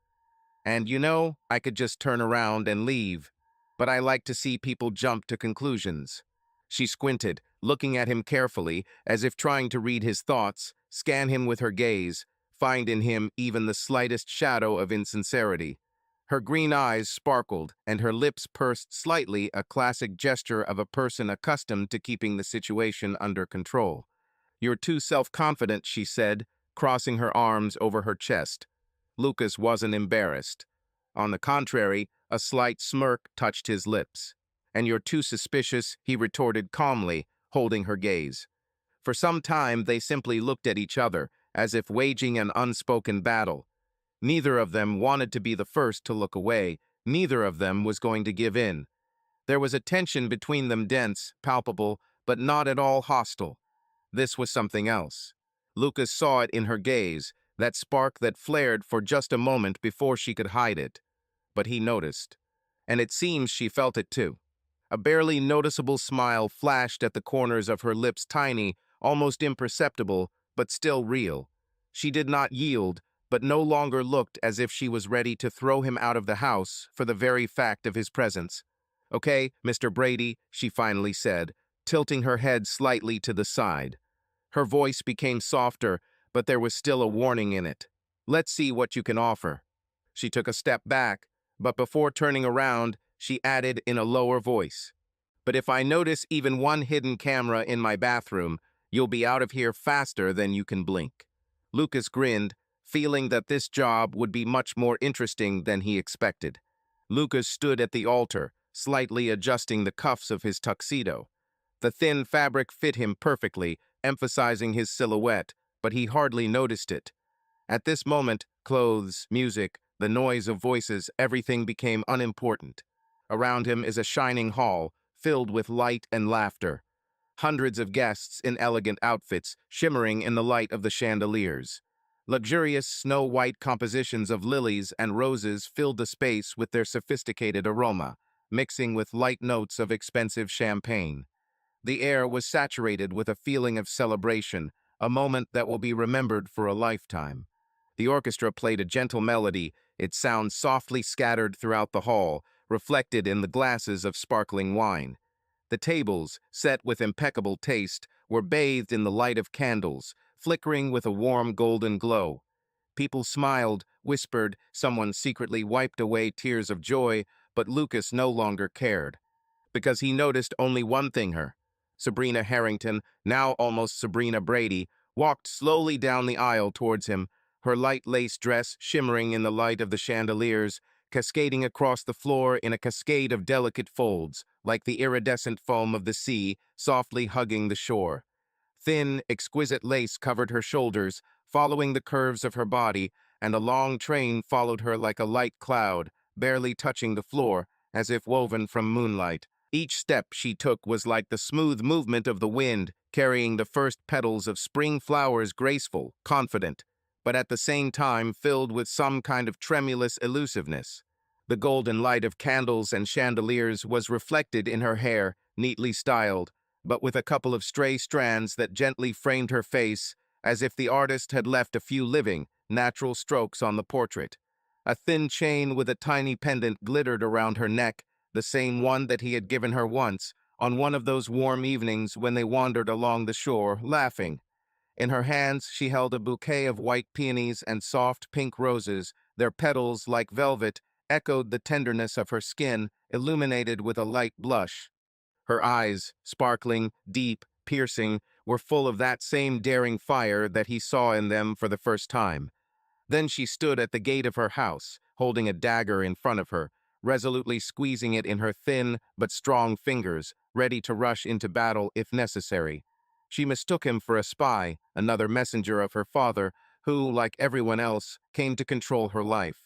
And you know, I could just turn around and leave. But I like to see people jump to conclusions." She squinted, looking at him carefully, as if trying to read his thoughts, scan him with her gaze, find in him even the slightest shadow of insincerity. Her green eyes sparkled, and her lips pursed slightly, a classic gesture of a person accustomed to keeping the situation under control. "You're too self-confident," she said, crossing her arms over her chest. Lucas wasn't embarrassed. On the contrary, a slight smirk touched his lips. "And you're too suspicious," he retorted calmly, holding her gaze. For some time, they simply looked at each other, as if waging an unspoken battle. Neither of them wanted to be the first to look away. Neither of them was going to give in. There was a tension between them, dense, palpable, but not at all hostile. This was something else. Lucas saw it in her gaze, that spark that flared for just a moment before she could hide it. But he noticed. And it seems she felt it too. A barely noticeable smile flashed at the corners of her lips, tiny, almost imperceptible, but still real. She did not yield, but no longer looked as if she was ready to throw him out of the house for the very fact of his presence. "Okay, Mr. Brady," she finally said, tilting her head slightly to the side. Her voice became softer, but there was still a warning in it. "Let's see what you can offer." She took a step back, but before turning around, she added in a lower voice, "But if I notice even one hidden camera in my bathroom, you'll be out of here faster than you can blink." Lucas grinned, feeling that this job would be much more interesting than he expected. Lucas stood at the altar, slightly adjusting the cuffs of his tuxedo. The thin fabric fit him perfectly, emphasizing his silhouette, but he hardly noticed it. At this moment, clothes, music, the noise of voices, everything became unimportant. Around him is a shining hall, filled with light and laughter. Hundreds of guests in elegant outfits, shimmering in the light of the chandeliers. Luxurious snow-white compositions of lilies and roses filled the space with their sophisticated aroma, mixing with light notes of expensive champagne. The air was saturated with a feeling of celebration, a moment that will be remembered for a lifetime. The orchestra played a gentle melody, its sounds softly scattered throughout the hall, reflected in the glasses of sparkling wine. The tables, set with impeccable taste, were bathed in the light of candles, flickering with a warm golden glow. People smiled, whispered, someone secretly wiped away tears of joy, but Lucas no longer cared, because he noticed only one thing her. Sabrina Harrington, now almost Sabrina Brady, walked slowly down the aisle towards him, her light lace dress shimmering in the light of the chandeliers, cascading across the floor in a cascade of delicate folds, like the iridescent foam of the sea, softly hugging the shore. Thin, exquisite lace covered her shoulders, following the curves of her body, and a long train followed her like a light cloud, barely touching the floor, as if woven from moonlight. Each step she took was like the smooth movement of the wind, carrying the first petals of spring flowers graceful, confident, but at the same time filled with some kind of tremulous elusiveness. The golden light of candles and chandeliers was reflected in her hair, neatly styled, but with a couple of stray strands that gently framed her face, as if the artist had left a few living, natural strokes on the portrait. A thin chain with a tiny pendant glittered around her neck, the same one that he had given her once, on one of those warm evenings when they wandered along the shore, laughing. In her hands she held a bouquet of white peonies and soft pink roses, their petals, like velvet, echoed the tenderness of her skin, illuminated with a light blush. Her eyes, sparkling, deep, piercing, were full of that same daring fire that he saw in them for the first time. Then she stood at the gate of her house, holding a dagger in front of her, resolutely squeezing it in her thin but strong fingers, ready to rush into battle if necessary. She mistook him for a spy, another messenger of her father, who, like everyone else, came to control her life.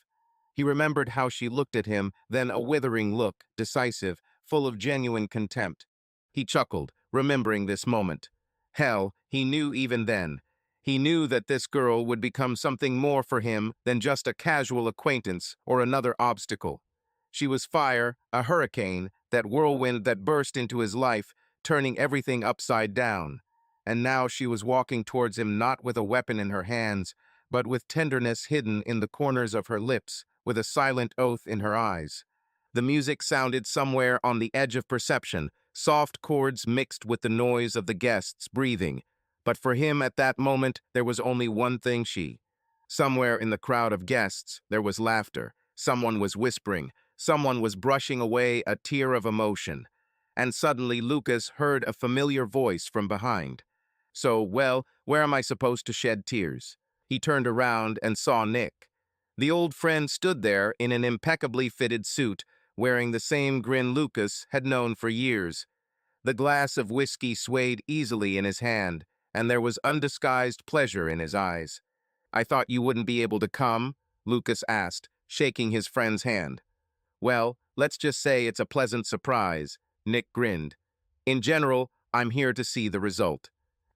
He remembered how she looked at him, then a withering look, decisive, full of genuine contempt. He chuckled, remembering this moment. Hell, he knew even then. He knew that this girl would become something more for him than just a casual acquaintance or another obstacle. She was fire, a hurricane, that whirlwind that burst into his life, turning everything upside down. And now she was walking towards him not with a weapon in her hands, but with tenderness hidden in the corners of her lips, with a silent oath in her eyes. The music sounded somewhere on the edge of perception, soft chords mixed with the noise of the guests breathing. But for him at that moment, there was only one thing she. Somewhere in the crowd of guests, there was laughter. Someone was whispering. Someone was brushing away a tear of emotion. And suddenly Lucas heard a familiar voice from behind. So, well, where am I supposed to shed tears? He turned around and saw Nick. The old friend stood there in an impeccably fitted suit, wearing the same grin Lucas had known for years. The glass of whiskey swayed easily in his hand, and there was undisguised pleasure in his eyes. "I thought you wouldn't be able to come?" Lucas asked, shaking his friend's hand. "Well, let's just say it's a pleasant surprise," Nick grinned. "In general, I'm here to see the result."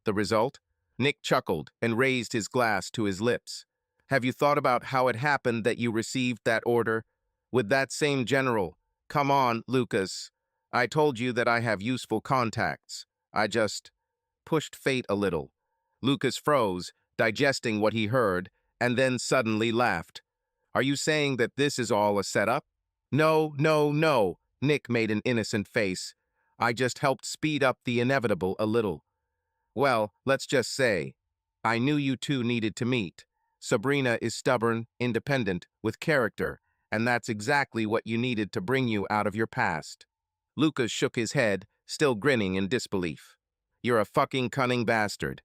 "The result?" Nick chuckled and raised his glass to his lips. "Have you thought about how it happened that you received that order? With that same general. Come on, Lucas. I told you that I have useful contacts. I just pushed fate a little." Lucas froze, digesting what he heard, and then suddenly laughed. "Are you saying that this is all a setup?" "No, no, no," Nick made an innocent face. "I just helped speed up the inevitable a little. Well, let's just say, I knew you two needed to meet. Sabrina is stubborn, independent, with character, and that's exactly what you needed to bring you out of your past." Lucas shook his head, still grinning in disbelief. "You're a fucking cunning bastard."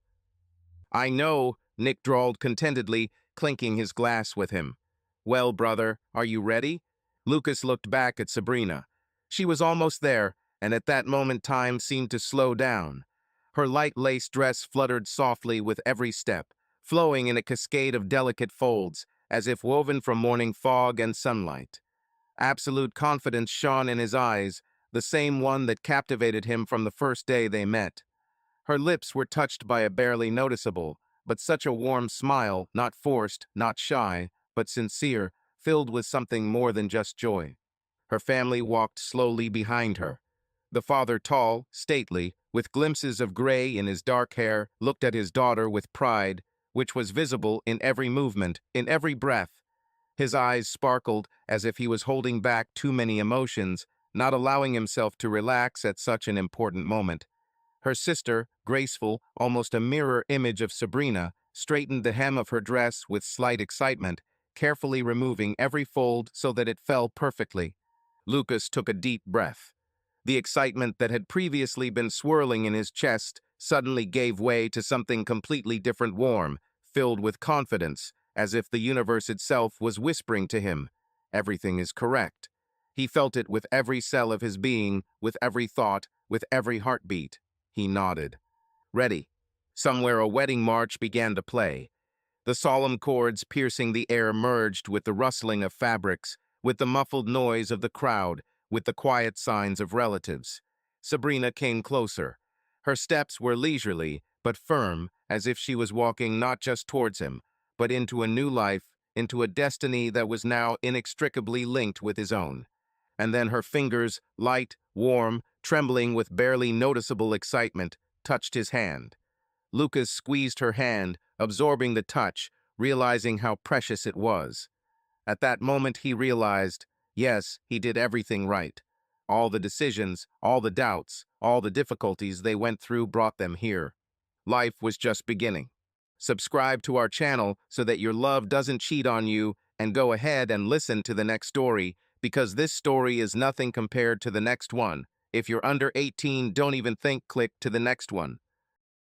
"I know," Nick drawled contentedly, clinking his glass with him. "Well, brother, are you ready?" Lucas looked back at Sabrina. She was almost there, and at that moment time seemed to slow down. Her light lace dress fluttered softly with every step, flowing in a cascade of delicate folds, as if woven from morning fog and sunlight. Absolute confidence shone in his eyes, the same one that captivated him from the first day they met. Her lips were touched by a barely noticeable, but such a warm smile, not forced, not shy, but sincere, filled with something more than just joy. Her family walked slowly behind her. The father, tall, stately, with glimpses of gray in his dark hair, looked at his daughter with pride, which was visible in every movement, in every breath. His eyes sparkled as if he was holding back too many emotions, not allowing himself to relax at such an important moment. Her sister, graceful, almost a mirror image of Sabrina, straightened the hem of her dress with slight excitement, carefully removing every fold so that it fell perfectly. Lucas took a deep breath. The excitement that had previously been swirling in his chest suddenly gave way to something completely different, warm, filled with confidence, as if the universe itself was whispering to him, "Everything is correct." He felt it with every cell of his being, with every thought, with every heartbeat. He nodded. Ready. Somewhere a wedding march began to play. The solemn chords piercing the air merged with the rustling of fabrics, with the muffled noise of the crowd, with the quiet signs of relatives. Sabrina came closer. Her steps were leisurely, but firm, as if she was walking not just towards him, but into a new life, into a destiny that was now inextricably linked with his own. And then her fingers, light, warm, trembling with barely noticeable excitement, touched his hand. Lucas squeezed her hand, absorbing the touch, realizing how precious it was. At that moment he realized, yes, he did everything right. All the decisions, all the doubts, all the difficulties they went through brought them here. Life was just beginning. Subscribe to our channel so that your love doesn't cheat on you, and go ahead and listen to the next story, because this story is nothing compared to the next one. If you're under 18, don't even think, click to the next one.